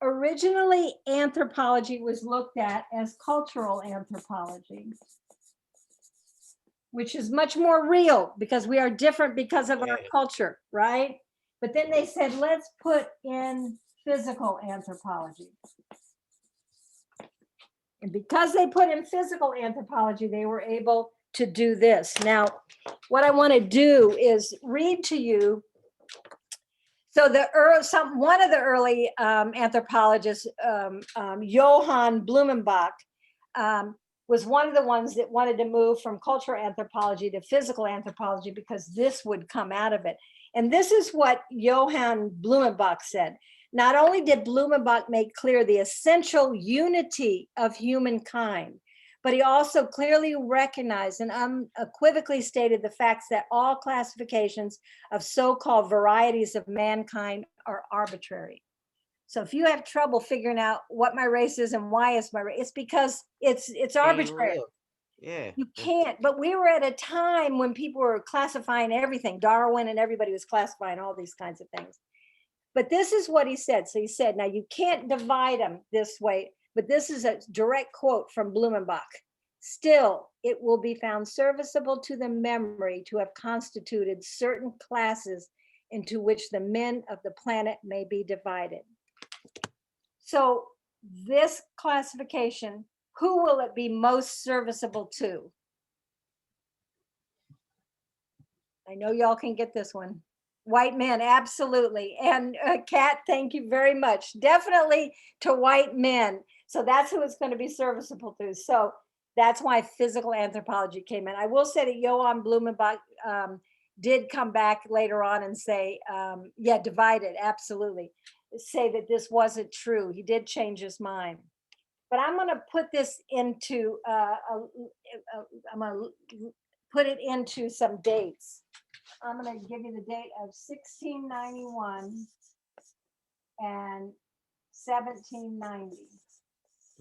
originally anthropology was looked at as cultural anthropology, which is much more real because we are different because of our culture, right? But then they said, let's put in physical anthropology. And because they put in physical anthropology, they were able to do this. Now, what I want to do is read to you. So one of the early anthropologists, Johann Blumenbach, was one of the ones that wanted to move from cultural anthropology to physical anthropology because this would come out of it. And this is what Johann Blumenbach said. Not only did Blumenbach make clear the essential unity of humankind, but he also clearly recognized and unequivocally stated the facts that all classifications of so-called varieties of mankind are arbitrary. So if you have trouble figuring out what my race is and why it's my race, it's because it's arbitrary. Yeah. You can't, but we were at a time when people were classifying everything. Darwin and everybody was classifying all these kinds of things. But this is what he said. So he said, now you can't divide them this way, but this is a direct quote from Blumenbach. Still, it will be found serviceable to the memory to have constituted certain classes into which the men of the planet may be divided. So this classification, who will it be most serviceable to? I know y'all can get this one. White men, absolutely. And Kat, thank you very much. Definitely to white men. So that's who it's going to be serviceable to. So that's why physical anthropology came in. I will say that Johann Blumenbach did come back later on and say, yeah, divided, absolutely. Say that this wasn't true. He did change his mind. But I'm going to put this into, I'm going to put it into some dates. I'm going to give you the date of 1691 and 1790.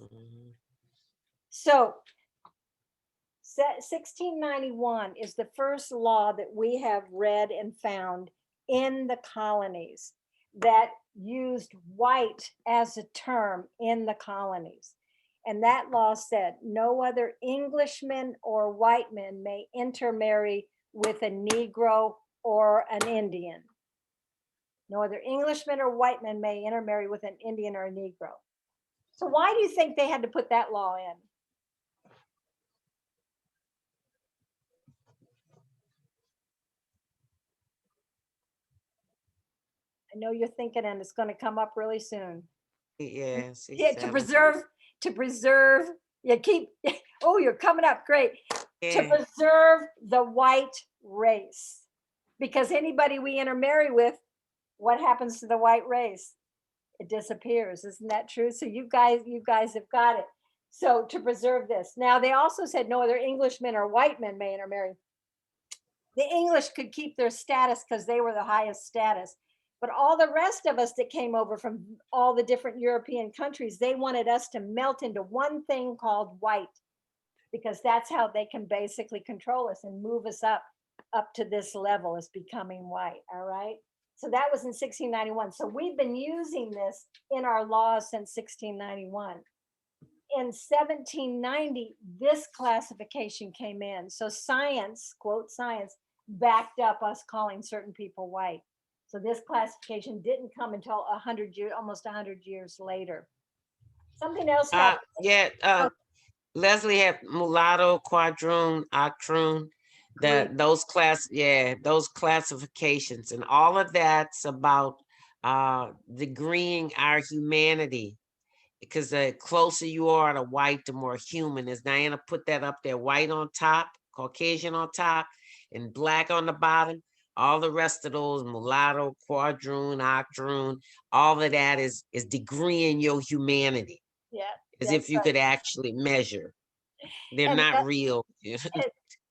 Mm-hmm. So 1691 is the first law that we have read and found in the colonies. that used white as a term in the colonies. And that law said no other Englishman or white man may intermarry with a Negro or an Indian. No other Englishman or white man may intermarry with an Indian or a Negro. So why do you think they had to put that law in? I know you're thinking, and it's going to come up really soon. Yes, Yeah, to preserve, you keep, oh, you're coming up, great. To yeah. preserve the white race. Because anybody we intermarry with, what happens to the white race? It disappears. Isn't that true? So you guys have got it. So to preserve this. Now they also said no other Englishmen or white men may intermarry. The English could keep their status because they were the highest status. But all the rest of us that came over from all the different European countries, they wanted us to melt into one thing called white, because that's how they can basically control us and move us up to this level as becoming white. All right. So that was in 1691. So we've been using this in our laws since 1691. In 1790, this classification came in. So science, quote science, backed up us calling certain people white. So this classification didn't come until 100 years, almost 100 years later. Something else happened. Yeah, Leslie had mulatto, quadroon, octroon, those classifications, and all of that's about degreeing our humanity. Because the closer you are to white, the more human. As Diana put that up there, white on top, Caucasian on top, and black on the bottom. All the rest of those, mulatto, quadroon, octroon, all of that is degreeing your humanity. Yeah. As if you could actually measure. They're not real.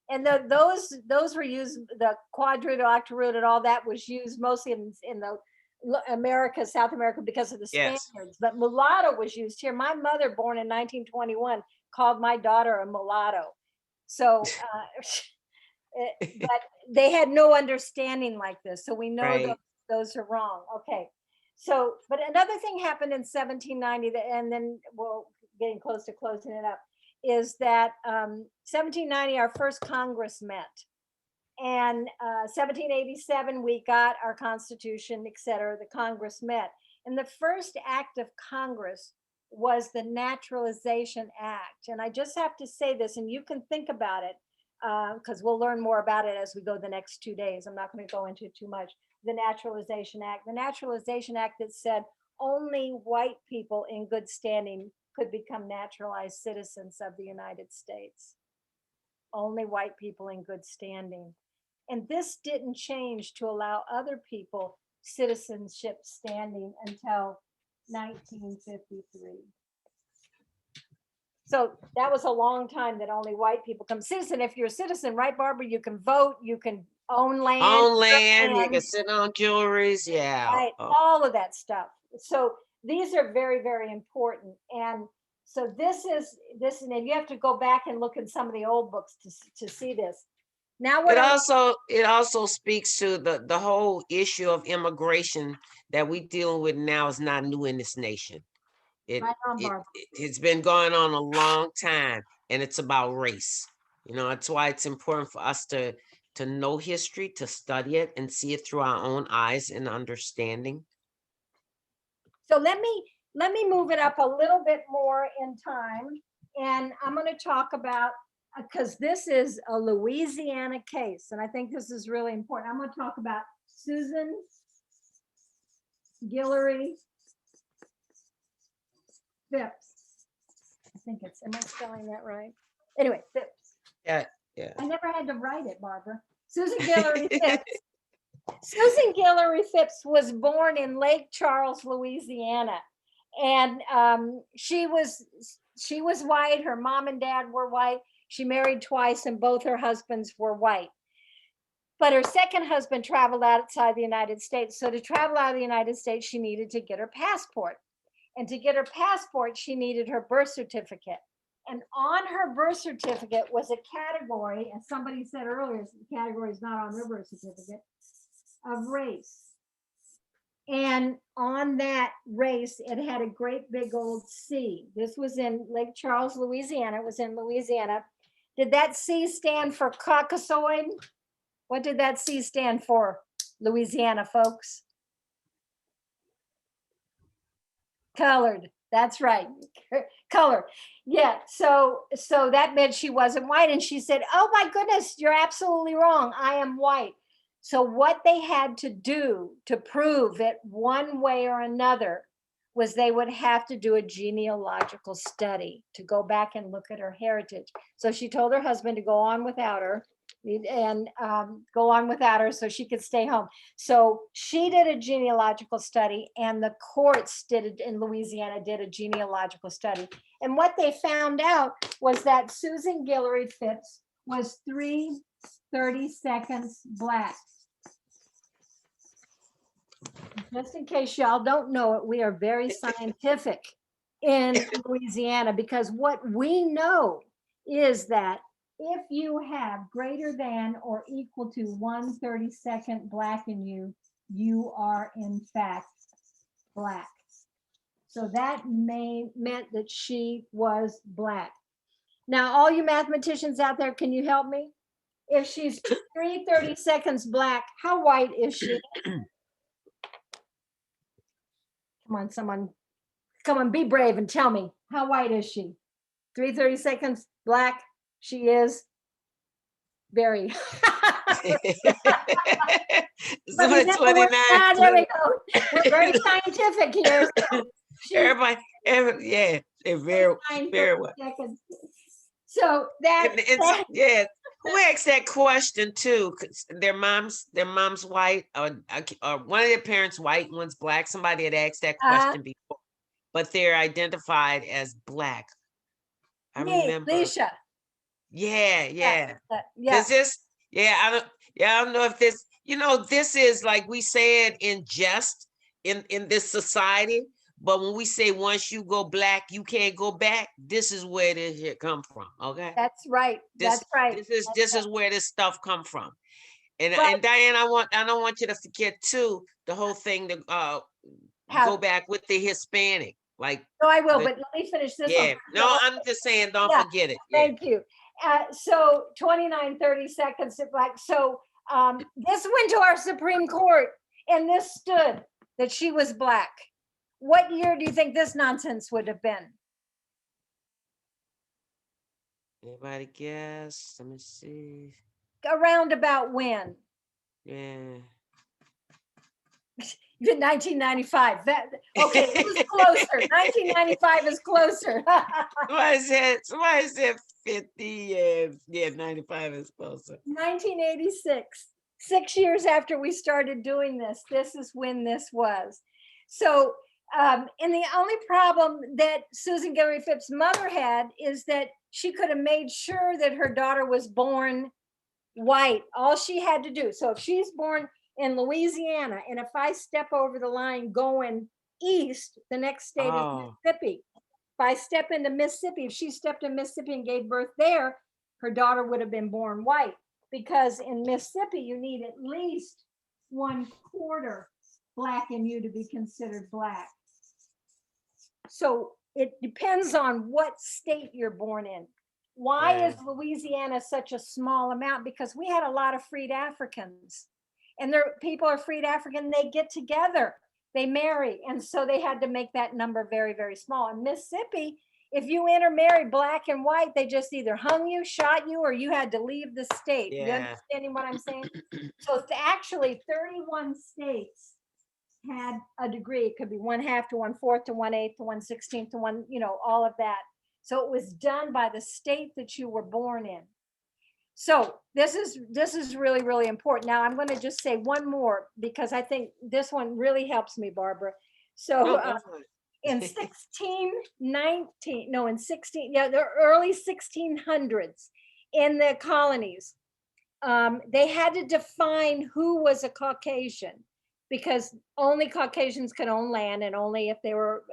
And those were used, the quadroon, octoroon, and all that was used mostly in the America, South America, because of the Yes. Spaniards. But mulatto was used here. My mother, born in 1921, called my daughter a mulatto. So, but they had no understanding like this. So we know Right. those are wrong. Okay. So, but another thing happened in 1790, and then we're getting close to closing it up, is that 1790, our first Congress met. And 1787, we got our Constitution, et cetera. The Congress met. And the first act of Congress was the Naturalization Act. And I just have to say this, and you can think about it, because we'll learn more about it as we go the next 2 days. I'm not going to go into it too much. The Naturalization Act. The Naturalization Act that said only white people in good standing could become naturalized citizens of the United States. Only white people in good standing. And this didn't change to allow other people citizenship standing until 1953. So that was a long time that only white people come citizen. If you're a citizen, right, Barbara, you can vote, you can own land. Own land, you can sit on jewelries, yeah. Right, all of that stuff. So these are very, very important. And so this, and you have to go back and look in some of the old books to see this. Now what it also speaks to the whole issue of immigration that we dealing with now is not new in this nation. It's been going on a long time, and it's about race. You know, that's why it's important for us to know history, to study it and see it through our own eyes and understanding. So let me move it up a little bit more in time, and I'm going to talk about, because this is a Louisiana case, and I think this is really important. I'm going to talk about Susan Guillory Phipps. I think it's, am I spelling that right? Anyway, Phipps. Yeah. I never had to write it, Barbara. Susan Guillory Phipps. Susan Guillory Phipps was born in Lake Charles, Louisiana, and she was white. Her mom and dad were white. She married twice, and both her husbands were white. But her second husband traveled outside the United States. So to travel out of the United States, she needed to get her passport. And to get her passport, she needed her birth certificate. And on her birth certificate was a category, as somebody said earlier, the category is not on their birth certificate, of race. And on that race, it had a great big old C. This was in Lake Charles, Louisiana. It was in Louisiana. Did that C stand for Cockasoid? What did that C stand for, Louisiana folks? Colored. That's right. Color. Yeah. So that meant she wasn't white. And she said, oh my goodness, you're absolutely wrong. I am white. So what they had to do to prove it one way or another was they would have to do a genealogical study to go back and look at her heritage. So she told her husband to go on without her and go on without her so she could stay home. So she did a genealogical study, and the courts in Louisiana did a genealogical study. And what they found out was that Susan Guillory Phipps was 3/32 Black. Just in case y'all don't know it, we are very scientific in Louisiana, because what we know is that if you have greater than or equal to 1/32 Black in you, you are in fact Black. So that meant that she was Black. Now, all you mathematicians out there, can you help me? If she's 3/32 Black, how white is she? Come on, someone, come on, be brave and tell me, how white is she? 3/32 Black, she is very. So it's 29. There we go. We're very scientific here. So Everybody, yeah, very well. So that, yeah. Who asked that question too? 'Cause their mom's white, or one of their parents white, one's Black. Somebody had asked that question before, but they're identified as Black. I remember. Leisha. Yeah. Does this? I don't know if this. This is like we say it in jest in this society. But when we say once you go Black, you can't go back, this is where this shit come from. Okay. That's right. That's right. This is where this stuff come from. And Diane, I don't want you to forget too the whole thing to go back with the Hispanic. Like, no, I will, but let me finish this one. No, I'm just saying, don't forget it. Thank you. So 29/32 Black. So this went to our Supreme Court, and this stood that she was Black. What year do you think this nonsense would have been? Anybody guess? Let me see. Around about when? Yeah. 1995. Okay, it was closer. 1995 is closer. Somebody said 50. Yeah, 95 is closer. 1986. 6 years after we started doing this is when this was. So, and the only problem that Susan Guillory Phipps' mother had is that she could have made sure that her daughter was born white. All she had to do. So if she's born in Louisiana, and if I step over the line going east, the next state is Mississippi. If I step into Mississippi, if she stepped in Mississippi and gave birth there, her daughter would have been born white, because in Mississippi, you need at least 1/4 Black in you to be considered Black. So it depends on what state you're born in. Why is Louisiana such a small amount? Because we had a lot of freed Africans, and people are freed African, they get together, they marry. And so they had to make that number very, very small. In Mississippi, if you intermarry Black and white, they just either hung you, shot you, or you had to leave the state. You understanding what I'm saying? So it's actually 31 states had a degree. It could be 1/2 to 1/4 to 1/8 to 1/16 to one, all of that. So it was done by the state that you were born in. So this is really, really important. Now I'm going to just say one more, because I think this one really helps me, Barbara. So in the early 1600s, in the colonies, they had to define who was a Caucasian, because only Caucasians could own land, and only if they were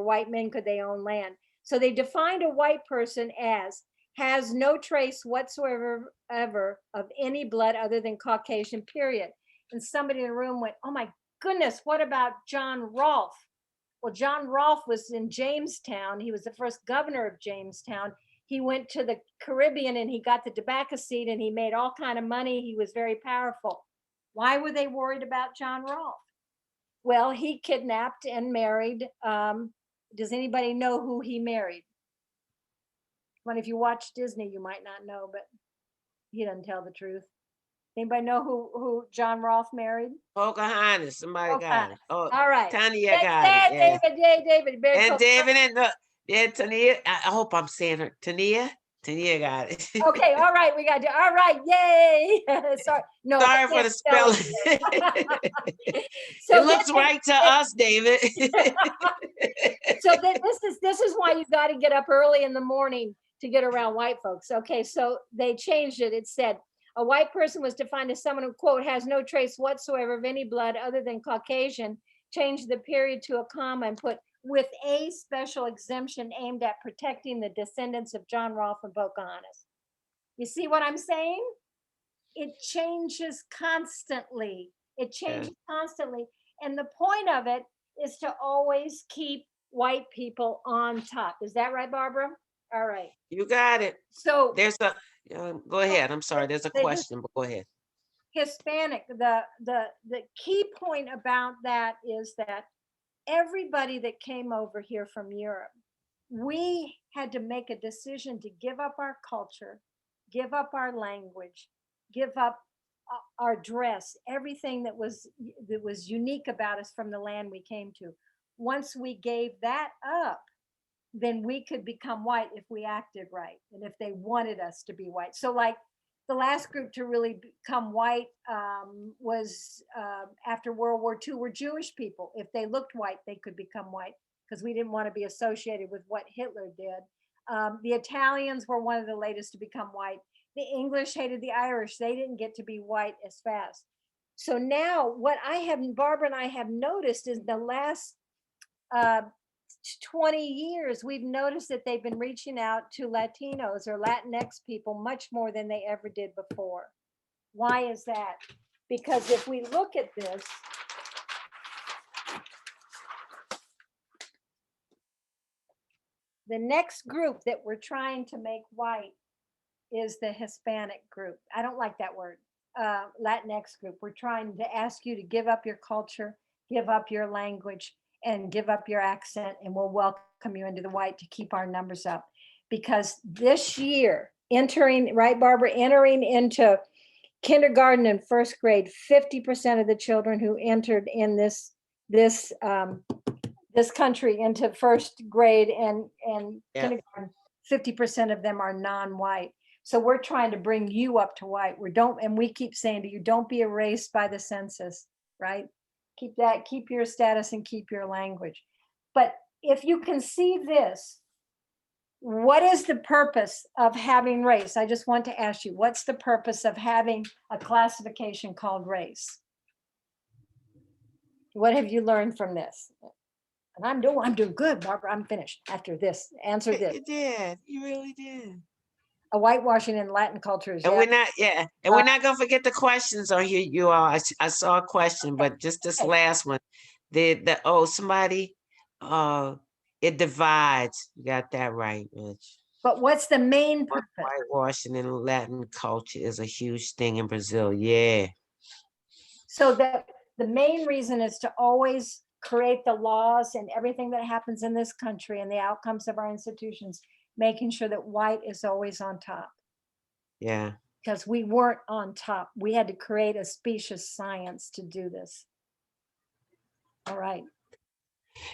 white men could they own land. So they defined a white person as has no trace whatsoever of any blood other than Caucasian, period. And somebody in the room went, oh my goodness, what about John Rolfe? Well, John Rolfe was in Jamestown. He was the first governor of Jamestown. He went to the Caribbean and he got the tobacco seed and he made all kind of money. He was very powerful. Why were they worried about John Rolfe? Well, he kidnapped and married. Does anybody know who he married? Well, if you watch Disney, you might not know, but he doesn't tell the truth. Anybody know who John Rolfe married? Pocahontas, somebody got it. Oh, All right. Tanya got it. Yeah. David, yay, David. Very And close. David and yeah, Tania. I hope I'm saying her. Tania got it. Okay, all right, we got to. All right, yay! Sorry, no, I Sorry for can't the spell spelling. it. It looks right to us, David. So this is why you got to get up early in the morning to get around white folks. Okay, so they changed it. It said a white person was defined as someone who, quote, has no trace whatsoever of any blood other than Caucasian. Change the period to a comma and put with a special exemption aimed at protecting the descendants of John Rolfe and Pocahontas. You see what I'm saying? It changes constantly. It changes constantly. And the point of it is to always keep white people on top. Is that right, Barbara? All right. You got it. So There's a, go ahead. I'm sorry. There's a question, but go ahead. Hispanic, the key point about that is that everybody that came over here from Europe, we had to make a decision to give up our culture, give up our language, give up our dress, everything that was unique about us from the land we came to. Once we gave that up, then we could become white if we acted right and if they wanted us to be white. So like the last group to really become white was after World War II were Jewish people. If they looked white, they could become white because we didn't want to be associated with what Hitler did. The Italians were one of the latest to become white. The English hated the Irish. They didn't get to be white as fast. So now what Barbara and I have noticed is the last 20 years, we've noticed that they've been reaching out to Latinos or Latinx people much more than they ever did before. Why is that? Because if we look at this, the next group that we're trying to make white is the Hispanic group. I don't like that word, Latinx group. We're trying to ask you to give up your culture, give up your language, and give up your accent, and we'll welcome you into the white to keep our numbers up. Because this year, right, Barbara, entering into kindergarten and first grade, 50% of the children who entered in this country into first grade and kindergarten, 50% of them are non-white. So we're trying to bring you up to white. And we keep saying to you, don't be erased by the census, right? Keep your status and keep your language. But if you can see this, what is the purpose of having race? I just want to ask you, what's the purpose of having a classification called race? What have you learned from this? And I'm doing good, Barbara. I'm finished after this. Answer this. You did. You really did. A whitewashing in Latin culture is. And we're not, and we're not gonna forget the questions on here. You all, I saw a question, but just this last one. Somebody, it divides. You got that right, Mitch. But what's the main purpose? Whitewashing in Latin culture is a huge thing in Brazil. Yeah. So the main reason is to always create the laws and everything that happens in this country and the outcomes of our institutions, making sure that white is always on top. Yeah. Because we weren't on top. We had to create a specious science to do this. All right.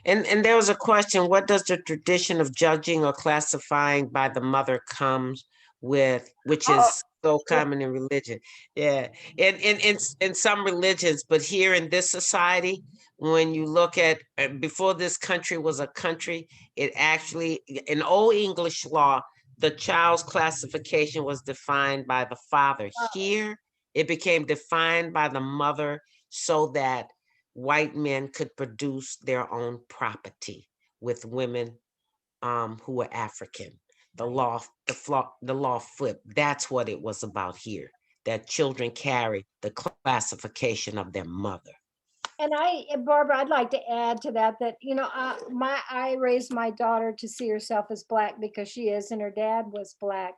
And there was a question, what does the tradition of judging or classifying by the mother comes with, which is so common in religion? Yeah, in some religions, but here in this society, when you look at, before this country was a country, it actually, in Old English law, the child's classification was defined by the father. Here, it became defined by the mother so that white men could produce their own property with women who were African. The law flipped. That's what it was about here, that children carry the classification of their mother. And Barbara, I'd like to add to that, you know, I raised my daughter to see herself as Black because she is, and her dad was Black.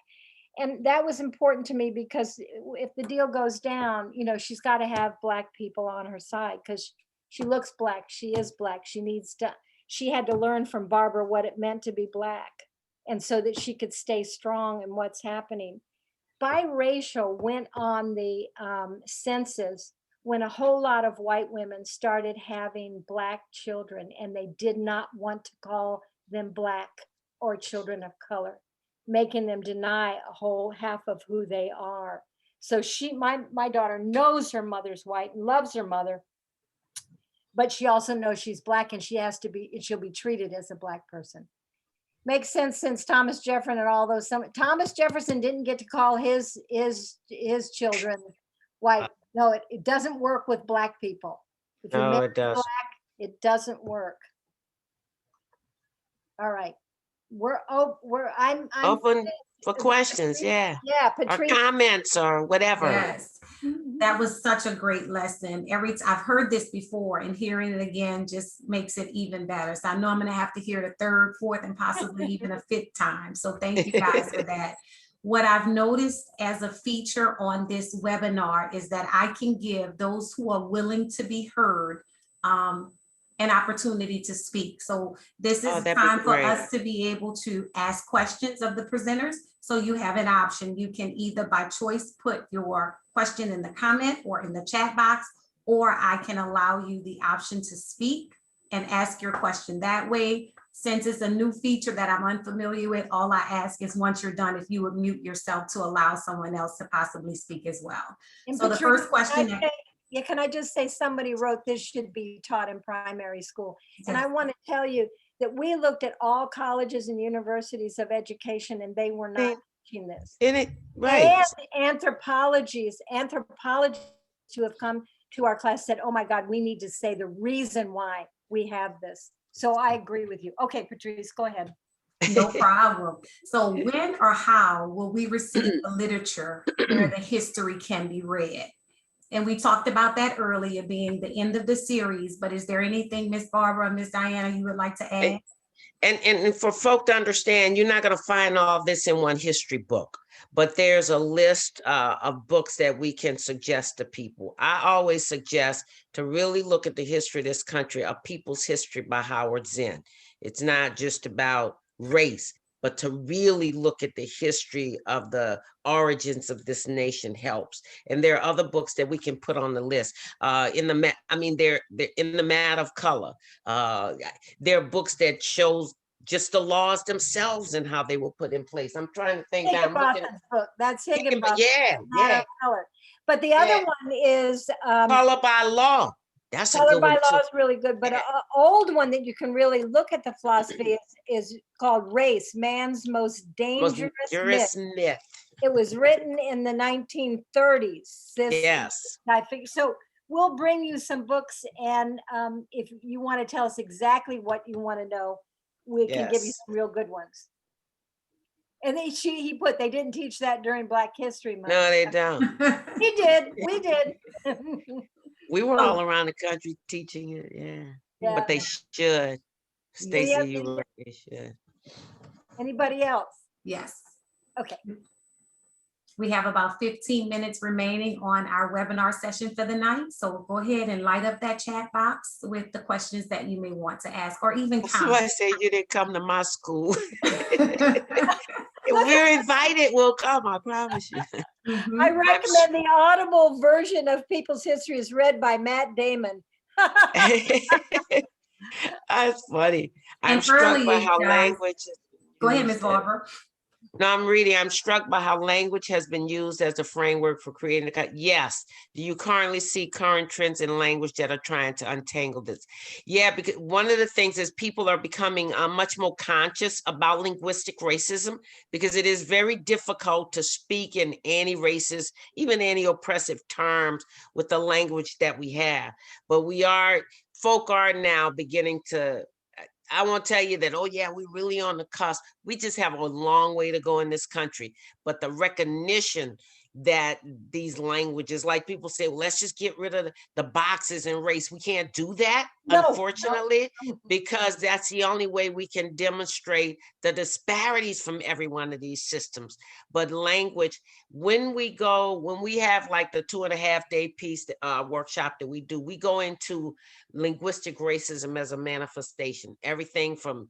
And that was important to me because if the deal goes down, you know, she's got to have Black people on her side because she looks Black, she is Black, she had to learn from Barbara what it meant to be Black, and so that she could stay strong in what's happening. Biracial went on the census when a whole lot of white women started having Black children, and they did not want to call them Black or children of color, making them deny a whole half of who they are. So my daughter knows her mother's white and loves her mother, but she also knows she's Black, and she'll be treated as a Black person. Makes sense since Thomas Jefferson and all those. Thomas Jefferson didn't get to call his children white. No, it doesn't work with Black people. If you No, make it does. Black, it doesn't work. All right, I'm Open for questions, yeah. Yeah, Or Patrice. comments or whatever. Yes, that was such a great lesson. I've heard this before, and hearing it again just makes it even better. So I know I'm going to have to hear it a third, fourth, and possibly even a fifth time. So thank you guys for that. What I've noticed as a feature on this webinar is that I can give those who are willing to be heard an opportunity to speak. So this is time for us to be able to ask questions of the presenters. So you have an option. You can either by choice put your question in the comment or in the chat box, or I can allow you the option to speak and ask your question that way. Since it's a new feature that I'm unfamiliar with, all I ask is once you're done, if you would mute yourself to allow someone else to possibly speak as well. And so Patrice, the first question. Can I just say somebody wrote this should be taught in primary school. Yes. And I want to tell you that we looked at all colleges and universities of education, and they were not teaching this. Right. And anthropologists who have come to our class said, oh my God, we need to say the reason why we have this. So I agree with you. Okay, Patrice, go ahead. No problem. So when or how will we receive the literature where the history can be read? And we talked about that earlier being the end of the series, but is there anything, Miss Barbara, Miss Diana, you would like to add? And for folk to understand, you're not going to find all this in one history book, but there's a list of books that we can suggest to people. I always suggest to really look at the history of this country, A People's History by Howard Zinn. It's not just about race, but to really look at the history of the origins of this nation helps. And there are other books that we can put on the list. They're in the Mat of Color. There are books that shows just the laws themselves and how they were put in place. I'm trying to think. Higginbotham's book. That's Higginbotham. Yeah. Color. But the other one is Color by Law. That's Color a good by one Law too. is really good, but an old one that you can really look at the philosophy is called Race, Man's Most Dangerous Myth. It was written in the 1930s. Yes. I think so. We'll bring you some books, and if you want to tell us exactly what you want to know, we can give you some real good ones. And he put they didn't teach that during Black History Month. No, they don't. He did. We did. We were all around the country teaching it, yeah. But they should. Stacey, you right, they should. Anybody else? Yes. Okay. We have about 15 minutes remaining on our webinar session for the night. So go ahead and light up that chat box with the questions that you may want to ask, or even comments. Somebody say you didn't come to my school. If we're invited, we'll come, I promise you. I recommend the Audible version of People's History is read by Matt Damon. That's funny. I'm struck by how language. Go ahead, Ms. Barbara. No, I'm struck by how language has been used as a framework for creating yes. Do you currently see current trends in language that are trying to untangle this? Yeah, because one of the things is people are becoming much more conscious about linguistic racism, because it is very difficult to speak in anti-racist, even anti-oppressive terms with the language that we have. But folk are now beginning to, I won't tell you that, oh yeah, we're really on the cusp. We just have a long way to go in this country. But the recognition that these languages, like people say, well, let's just get rid of the boxes and race. We can't do that, No, unfortunately, no. because that's the only way we can demonstrate the disparities from every one of these systems. But language, when we have like the 2.5-day piece workshop that we do, we go into linguistic racism as a manifestation, everything from,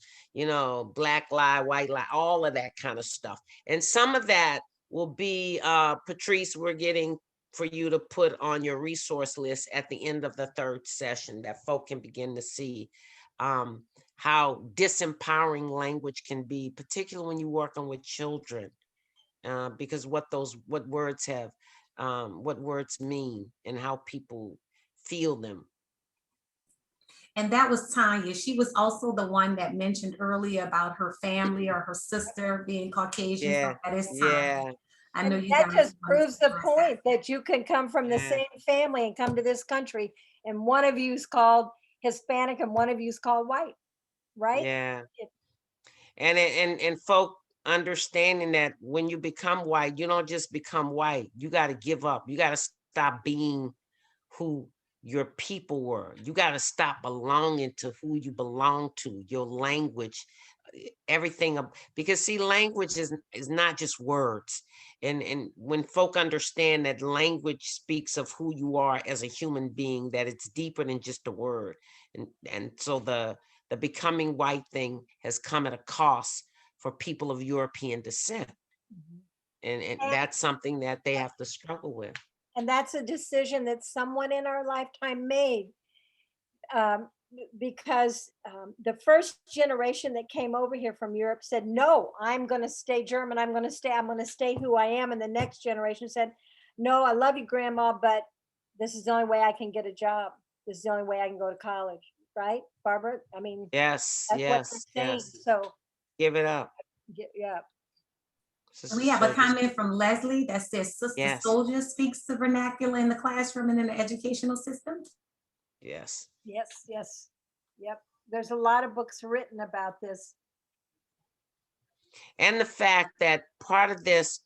black lie, white lie, all of that kind of stuff. And some of that will be, Patrice, we're getting for you to put on your resource list at the end of the 3rd session, that folk can begin to see how disempowering language can be, particularly when you're working with children, because what words have, what words mean and how people feel them. And that was Tanya. She was also the one that mentioned earlier about her family or her sister being Caucasian. Yeah, So that is Tanya. yeah. I know And you that guys just wanted proves to the address point that you can come from the Yeah. same family and come to this country, and one of you's called Hispanic and one of you's called white, right? Yeah. It- And folk understanding that when you become white, you don't just become white. You got to give up. You got to stop being who your people were. You got to stop belonging to who you belong to, your language, everything. Because see, language is not just words. And when folk understand that language speaks of who you are as a human being, that it's deeper than just a word. And so the becoming white thing has come at a cost for people of European descent. And that's something that they have to struggle with. And that's a decision that someone in our lifetime made, because the first generation that came over here from Europe said, no, I'm going to stay German. I'm going to stay who I am. And the next generation said, no, I love you, Grandma, but this is the only way I can get a job. This is the only way I can go to college. Right, Barbara? I mean, Yes, that's what they're yes, saying. yes. So, Give it up. yeah. We have a So just- comment from Leslie that says Sister Yes. Soldier speaks the vernacular in the classroom and in the educational system. Yes. Yes, yes. Yep. There's a lot of books written about this. And the fact that part of this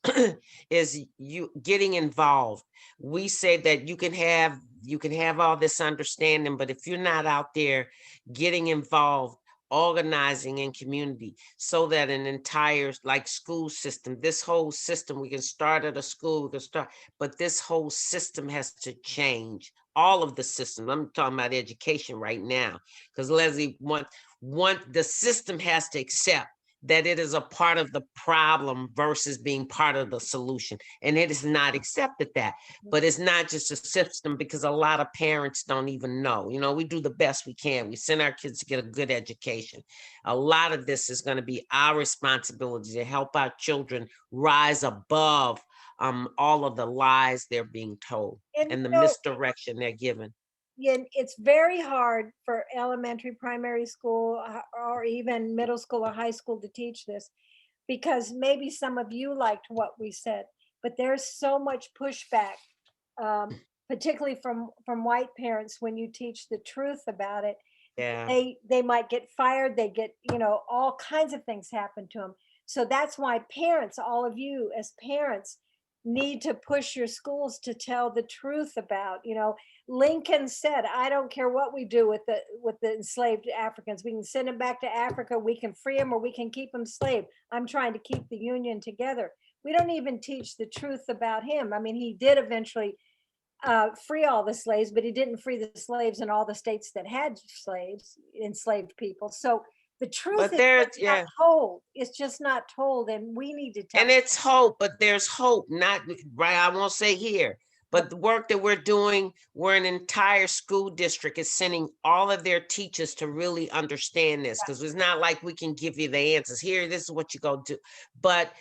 is you getting involved. We say that you can have all this understanding, but if you're not out there getting involved, organizing in community, so that an entire like school system, this whole system, we can start at a school, we can start, but this whole system has to change. All of the systems. I'm talking about education right now, because Leslie, the system has to accept that it is a part of the problem versus being part of the solution. And it is not accepted that. But it's not just a system, because a lot of parents don't even know. We do the best we can. We send our kids to get a good education. A lot of this is going to be our responsibility to help our children rise above all of the lies they're being told and the misdirection they're given. Yeah, it's very hard for elementary, primary school, or even middle school or high school to teach this, because maybe some of you liked what we said, but there's so much pushback, particularly from white parents, when you teach the truth about it. Yeah. They might get fired. They get, all kinds of things happen to them. So that's why parents, all of you as parents, need to push your schools to tell the truth about, Lincoln said, I don't care what we do with the enslaved Africans. We can send them back to Africa. We can free them, or we can keep them slave. I'm trying to keep the Union together. We don't even teach the truth about him. I mean, he did eventually free all the slaves, but he didn't free the slaves in all the states that had slaves, enslaved people. So the truth is not told. It's just not told, and we need to tell. And it's hope, but there's hope. Not right. I won't say here, but the work that we're doing, where an entire school district is sending all of their teachers to really understand this, because it's not like we can give you the answers here. This is what you go do, but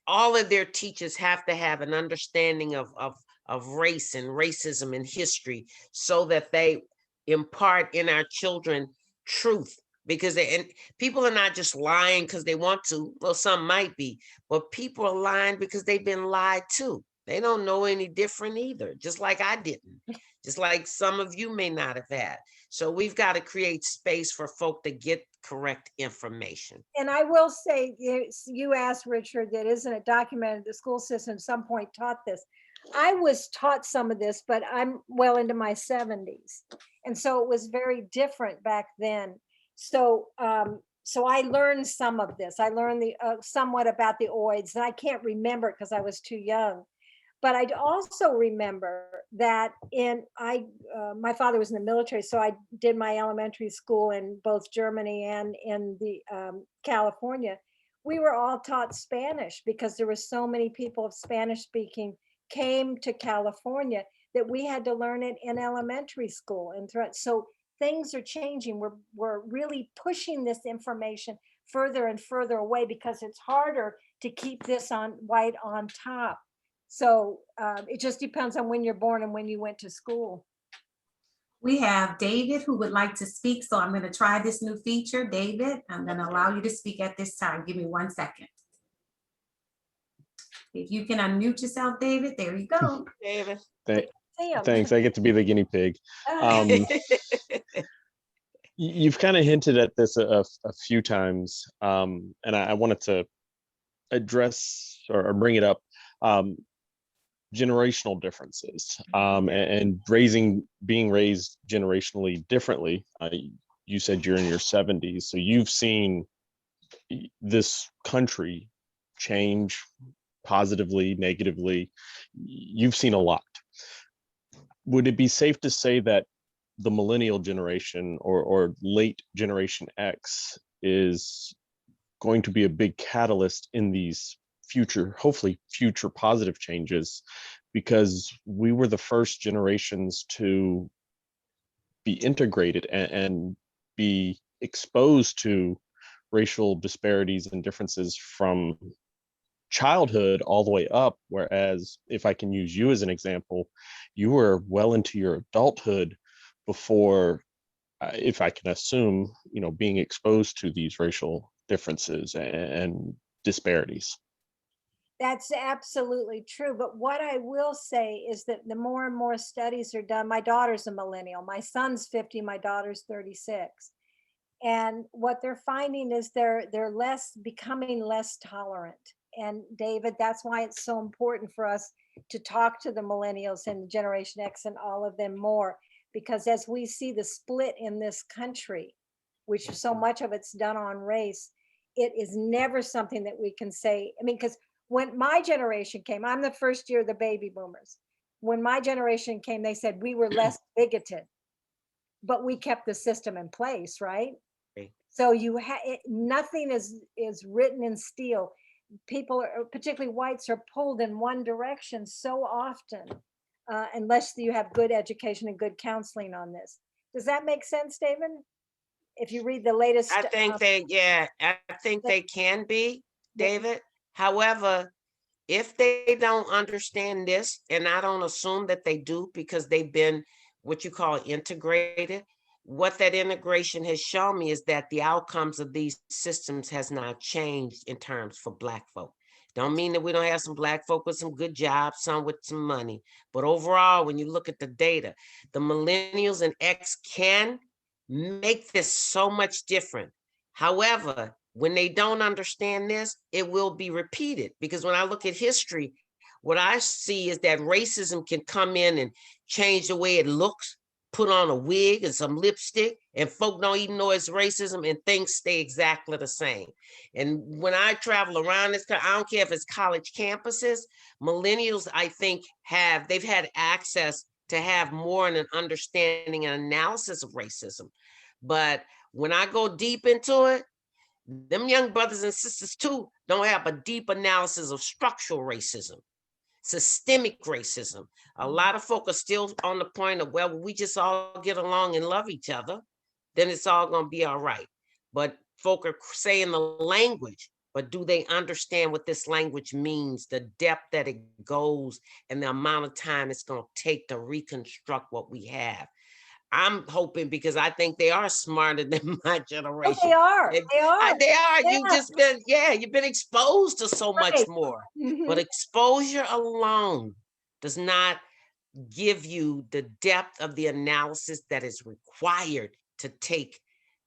all of their teachers have to have an understanding of race and racism and history, so that they impart in our children truth. Because and people are not just lying because they want to. Well, some might be, but people are lying because they've been lied to. They don't know any different either, just like I didn't, just like some of you may not have had. So we've got to create space for folk to get correct information. And I will say, you asked Richard, that isn't it documented, the school system at some point taught this. I was taught some of this, but I'm well into my 70s. And so it was very different back then. So I learned some of this. I learned the somewhat about the oids, and I can't remember it because I was too young. But I also remember that my father was in the military, so I did my elementary school in both Germany and in the California. We were all taught Spanish because there were so many people of Spanish speaking came to California that we had to learn it in elementary school. And so things are changing. We're really pushing this information further and further away because it's harder to keep this on white on top. So it just depends on when you're born and when you went to school. We have David who would like to speak, so I'm going to try this new feature. David, I'm going to allow you to speak at this time. Give me 1 second. If you can unmute yourself, David, there you go. David. Thanks. I get to be the guinea pig. You've kind of hinted at this a few times, and I wanted to address or bring it up. Generational differences and being raised generationally differently. You said you're in your 70s, so you've seen this country change positively, negatively. You've seen a lot. Would it be safe to say that the millennial generation or late generation X is going to be a big catalyst in these hopefully future positive changes, because we were the first generations to be integrated and be exposed to racial disparities and differences from childhood all the way up, whereas if I can use you as an example, you were well into your adulthood before, if I can assume, being exposed to these racial differences and disparities. That's absolutely true. But what I will say is that the more and more studies are done, my daughter's a millennial, my son's 50, my daughter's 36. And what they're finding is they're becoming less tolerant. And David, that's why it's so important for us to talk to the millennials and Generation X and all of them more, because as we see the split in this country, which so much of it's done on race, it is never something that we can say. I mean, because when my generation came, I'm the first year of the baby boomers. When my generation came, they said we were less bigoted, but we kept the system in place, right? Right. So nothing is written in steel. People, particularly whites, are pulled in one direction so often, unless you have good education and good counseling on this. Does that make sense, David? If you read the latest, I think they can be, David. However, if they don't understand this, and I don't assume that they do because they've been what you call integrated, what that integration has shown me is that the outcomes of these systems has not changed in terms for Black folk. Don't mean that we don't have some Black folk with some good jobs, some with some money. But overall, when you look at the data, the millennials and X can make this so much different. However, when they don't understand this, it will be repeated. Because when I look at history, what I see is that racism can come in and change the way it looks, put on a wig and some lipstick, and folk don't even know it's racism, and things stay exactly the same. And when I travel around this, I don't care if it's college campuses, millennials, I think, they've had access to have more an understanding and analysis of racism. But when I go deep into it, them young brothers and sisters too don't have a deep analysis of structural racism, systemic racism. A lot of folk are still on the point of, well, we just all get along and love each other, then it's all going to be all right. But folk are saying the language, but do they understand what this language means, the depth that it goes, and the amount of time it's going to take to reconstruct what we have? I'm hoping, because I think they are smarter than my generation. Oh, they are. They are. Yeah. You've been exposed to so much more. Mhm. But exposure alone does not give you the depth of the analysis that is required to take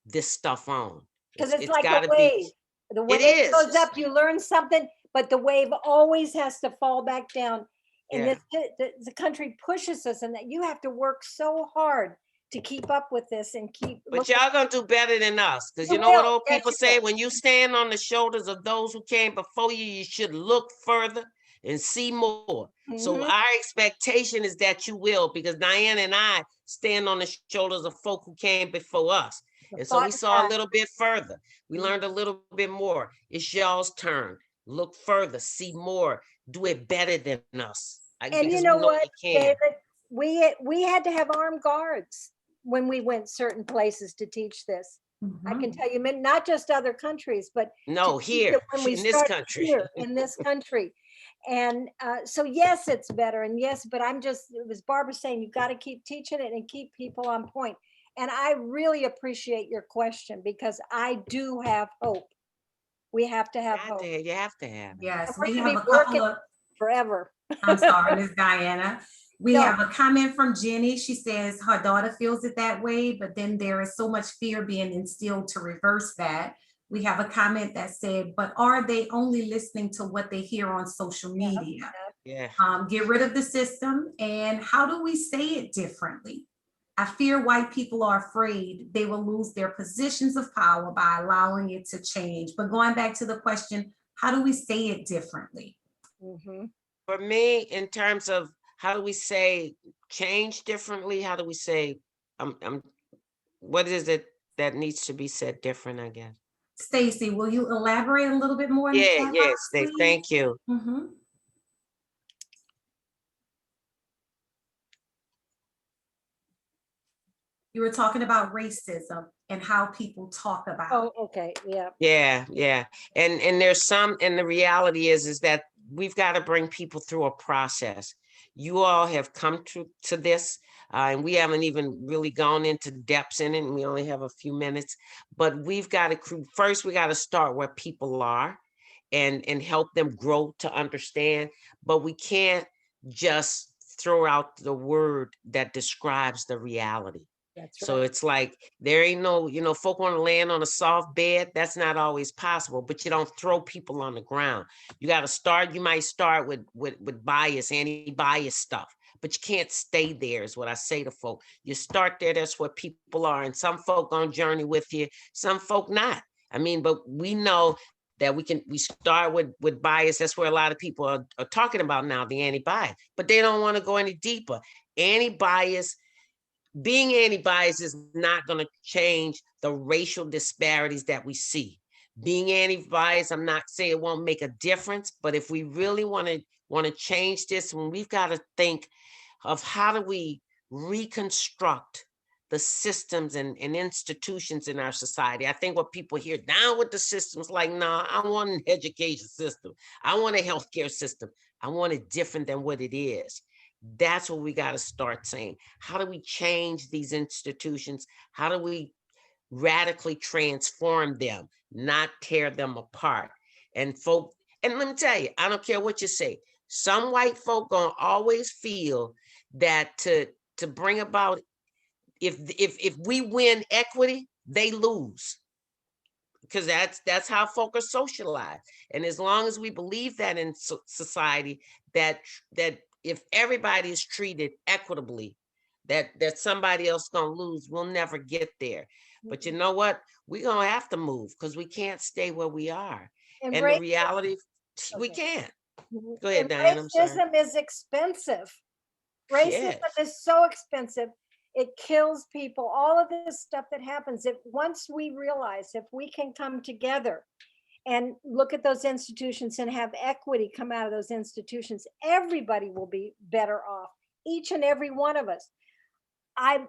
this stuff on. Because it's like gotta a wave. The wave is. goes up, you learn something, but the wave always has to fall back down. And Yeah. the country pushes us, and that you have to work so hard to keep up with this and keep. But y'all gonna do better than us, because You you know what will. old Yes, people you say, will. when you stand on the shoulders of those who came before you, you should look further and see more. So Mhm. our expectation is that you will, because Diane and I stand on the shoulders of folk who came before us. The And so we thought saw a pattern. little bit further. We Mhm. learned a little bit more. It's y'all's turn. Look further, see more, do it better than us. And you Because know we know what, you can. David, we had to have armed guards when we went certain places to teach this. I can Mhm. tell you, not just other countries, but to No, teach here, it when we in this started country. here in this country. And so yes, it's better. And yes, but I'm just, it was Barbara saying, you've got to keep teaching it and keep people on point. And I really appreciate your question, because I do have hope. We have to have hope. You have to have it. Yes, We're we gonna have be a couple working of, forever. I'm sorry, Ms. Diana. We No. have a comment from Jenny. She says her daughter feels it that way, but then there is so much fear being instilled to reverse that. We have a comment that said, but are they only listening to what they hear on social media? Yeah. Get rid of the system. And how do we say it differently? I fear white people are afraid they will lose their positions of power by allowing it to change. But going back to the question, how do we say it differently? Mhm. For me, in terms of how do we say change differently? How do we say, what is it that needs to be said different, I guess? Stacy, will you elaborate a little bit more in the chat Yes, box, please? thank you. Mhm. You were talking about racism and how people talk about Oh, it. okay, yeah. Yeah. And there's some, and the reality is that we've got to bring people through a process. You all have come to this, and we haven't even really gone into depths in it, and we only have a few minutes, but we've got to, first we got to start where people are and help them grow to understand, but we can't just throw out the word that describes the reality. That's So right. it's like, there ain't no, folk want to land on a soft bed. That's not always possible, but you don't throw people on the ground. You got to start, you might start with bias, anti-bias stuff, but you can't stay there is what I say to folk. You start there, that's where people are. And some folk on journey with you, some folk not. I mean, but we know that we start with bias. That's where a lot of people are talking about now, the anti-bias, but they don't want to go any deeper. Anti-bias, being anti-bias is not going to change the racial disparities that we see. Being anti-bias, I'm not saying it won't make a difference, but if we really want to change this, we've got to think of how do we reconstruct the systems and institutions in our society. I think what people hear, down with the systems, like, nah, I want an education system. I want a healthcare system. I want it different than what it is. That's what we got to start saying. How do we change these institutions? How do we radically transform them, not tear them apart? And folk, and let me tell you, I don't care what you say. Some white folk gonna always feel that to bring about, if we win equity, they lose, because that's how folk are socialized. And as long as we believe that in society, that if everybody is treated equitably, that somebody else gonna lose, we'll never get there. But you know what? We're gonna have to move, because we can't stay where we are. And And the reality, we okay. can't. Mhm. Go ahead, And Diane, I'm sorry. racism is expensive. Racism Yes. is so expensive. It kills people. All of this stuff that happens, if once we realize, if we can come together and look at those institutions and have equity come out of those institutions, everybody will be better off. Each and every one of us. I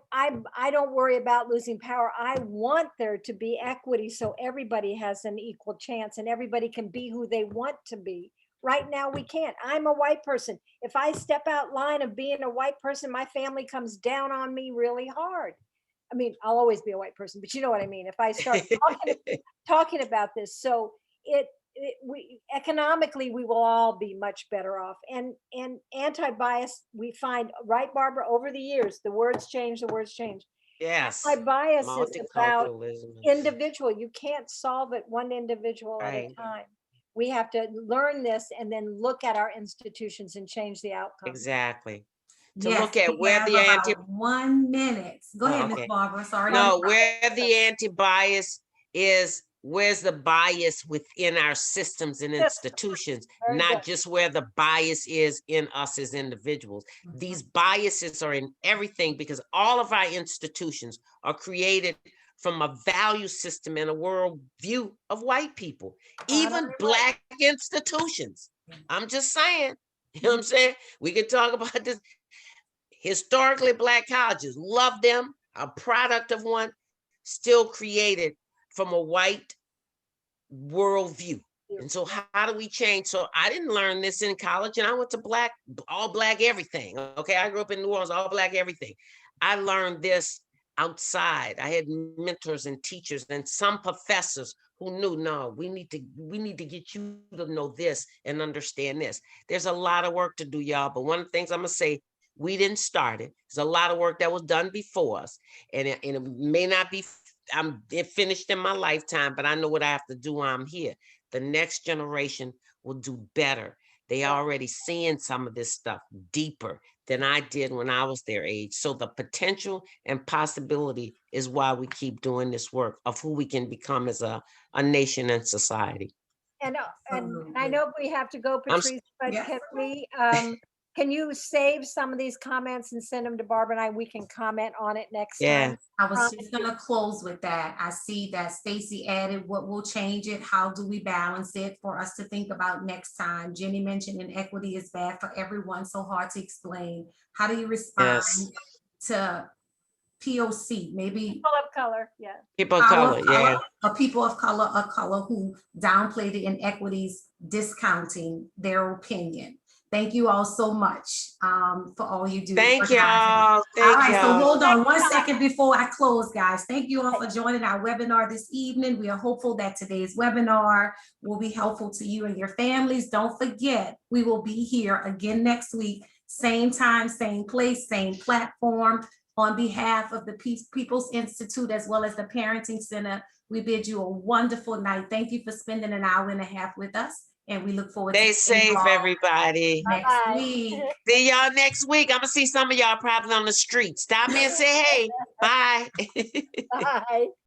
don't worry about losing power. I want there to be equity so everybody has an equal chance and everybody can be who they want to be. Right now we can't. I'm a white person. If I step out line of being a white person, my family comes down on me really hard. I mean, I'll always be a white person, but you know what I mean. If I start talking about this, so we economically we will all be much better off. And anti-bias, we find, right, Barbara, over the years the words change. Yes. Anti-bias is about Multiculturalism. individual. You can't solve it one individual at a Right. time. We have to learn this and then look at our institutions and change the outcome. Exactly. To Yes, look at we where have the anti, about 1 minute. Go Oh, ahead, Ms. okay. Barbara, sorry. to no, interrupt. where the anti-bias is, where's the bias within our systems and Yes. institutions, Very not good. just where the bias is in us as individuals. These biases are in everything because all of our institutions are created from a value system and a world view of white people, even Right. Black institutions. I'm just saying, you know what I'm saying? We could talk about this. Historically Black colleges, love them, a product of one, still created from a white worldview. And so how do we change? So I didn't learn this in college, and I went to all Black everything. Okay, I grew up in New Orleans, all Black everything. I learned this outside. I had mentors and teachers and some professors who knew, no, we need to get you to know this and understand this. There's a lot of work to do, y'all. But one of the things I'm gonna say, we didn't start it. There's a lot of work that was done before us, and it may not be it finished in my lifetime, but I know what I have to do while I'm here. The next generation will do better. They already seeing some of this stuff deeper than I did when I was their age. So the potential and possibility is why we keep doing this work of who we can become as a nation and society. And I Absolutely. know we have to go, Patrice, but Yes. can we, can you save some of these comments and send them to Barbara and I? We can comment on it next Yeah. time. I was just gonna close with that. I see that Stacy added, what will change it? How do we balance it for us to think about next time? Jenny mentioned inequity is bad for everyone, so hard to explain. How do you respond Yes. to POC? Maybe People of color, yeah. People of power color, of yeah. a people of color who downplay the inequities, discounting their opinion. Thank you all so much for all you do. Thank organizing. y'all. All Thank right, so y'all. hold on 1 second before I close, guys. Thank you all for joining our webinar this evening. We are hopeful that today's webinar will be helpful to you and your families. Don't forget, we will be here again next week, same time, same place, same platform. On behalf of the People's Institute, as well as the Parenting Center, we bid you a wonderful night. Thank you for spending an hour and a half with us, and we look forward Stay to seeing you safe, all everybody. next Bye-bye. week. See y'all next week. I'm gonna see some of y'all probably on the street. Stop me and say hey. Bye. Bye.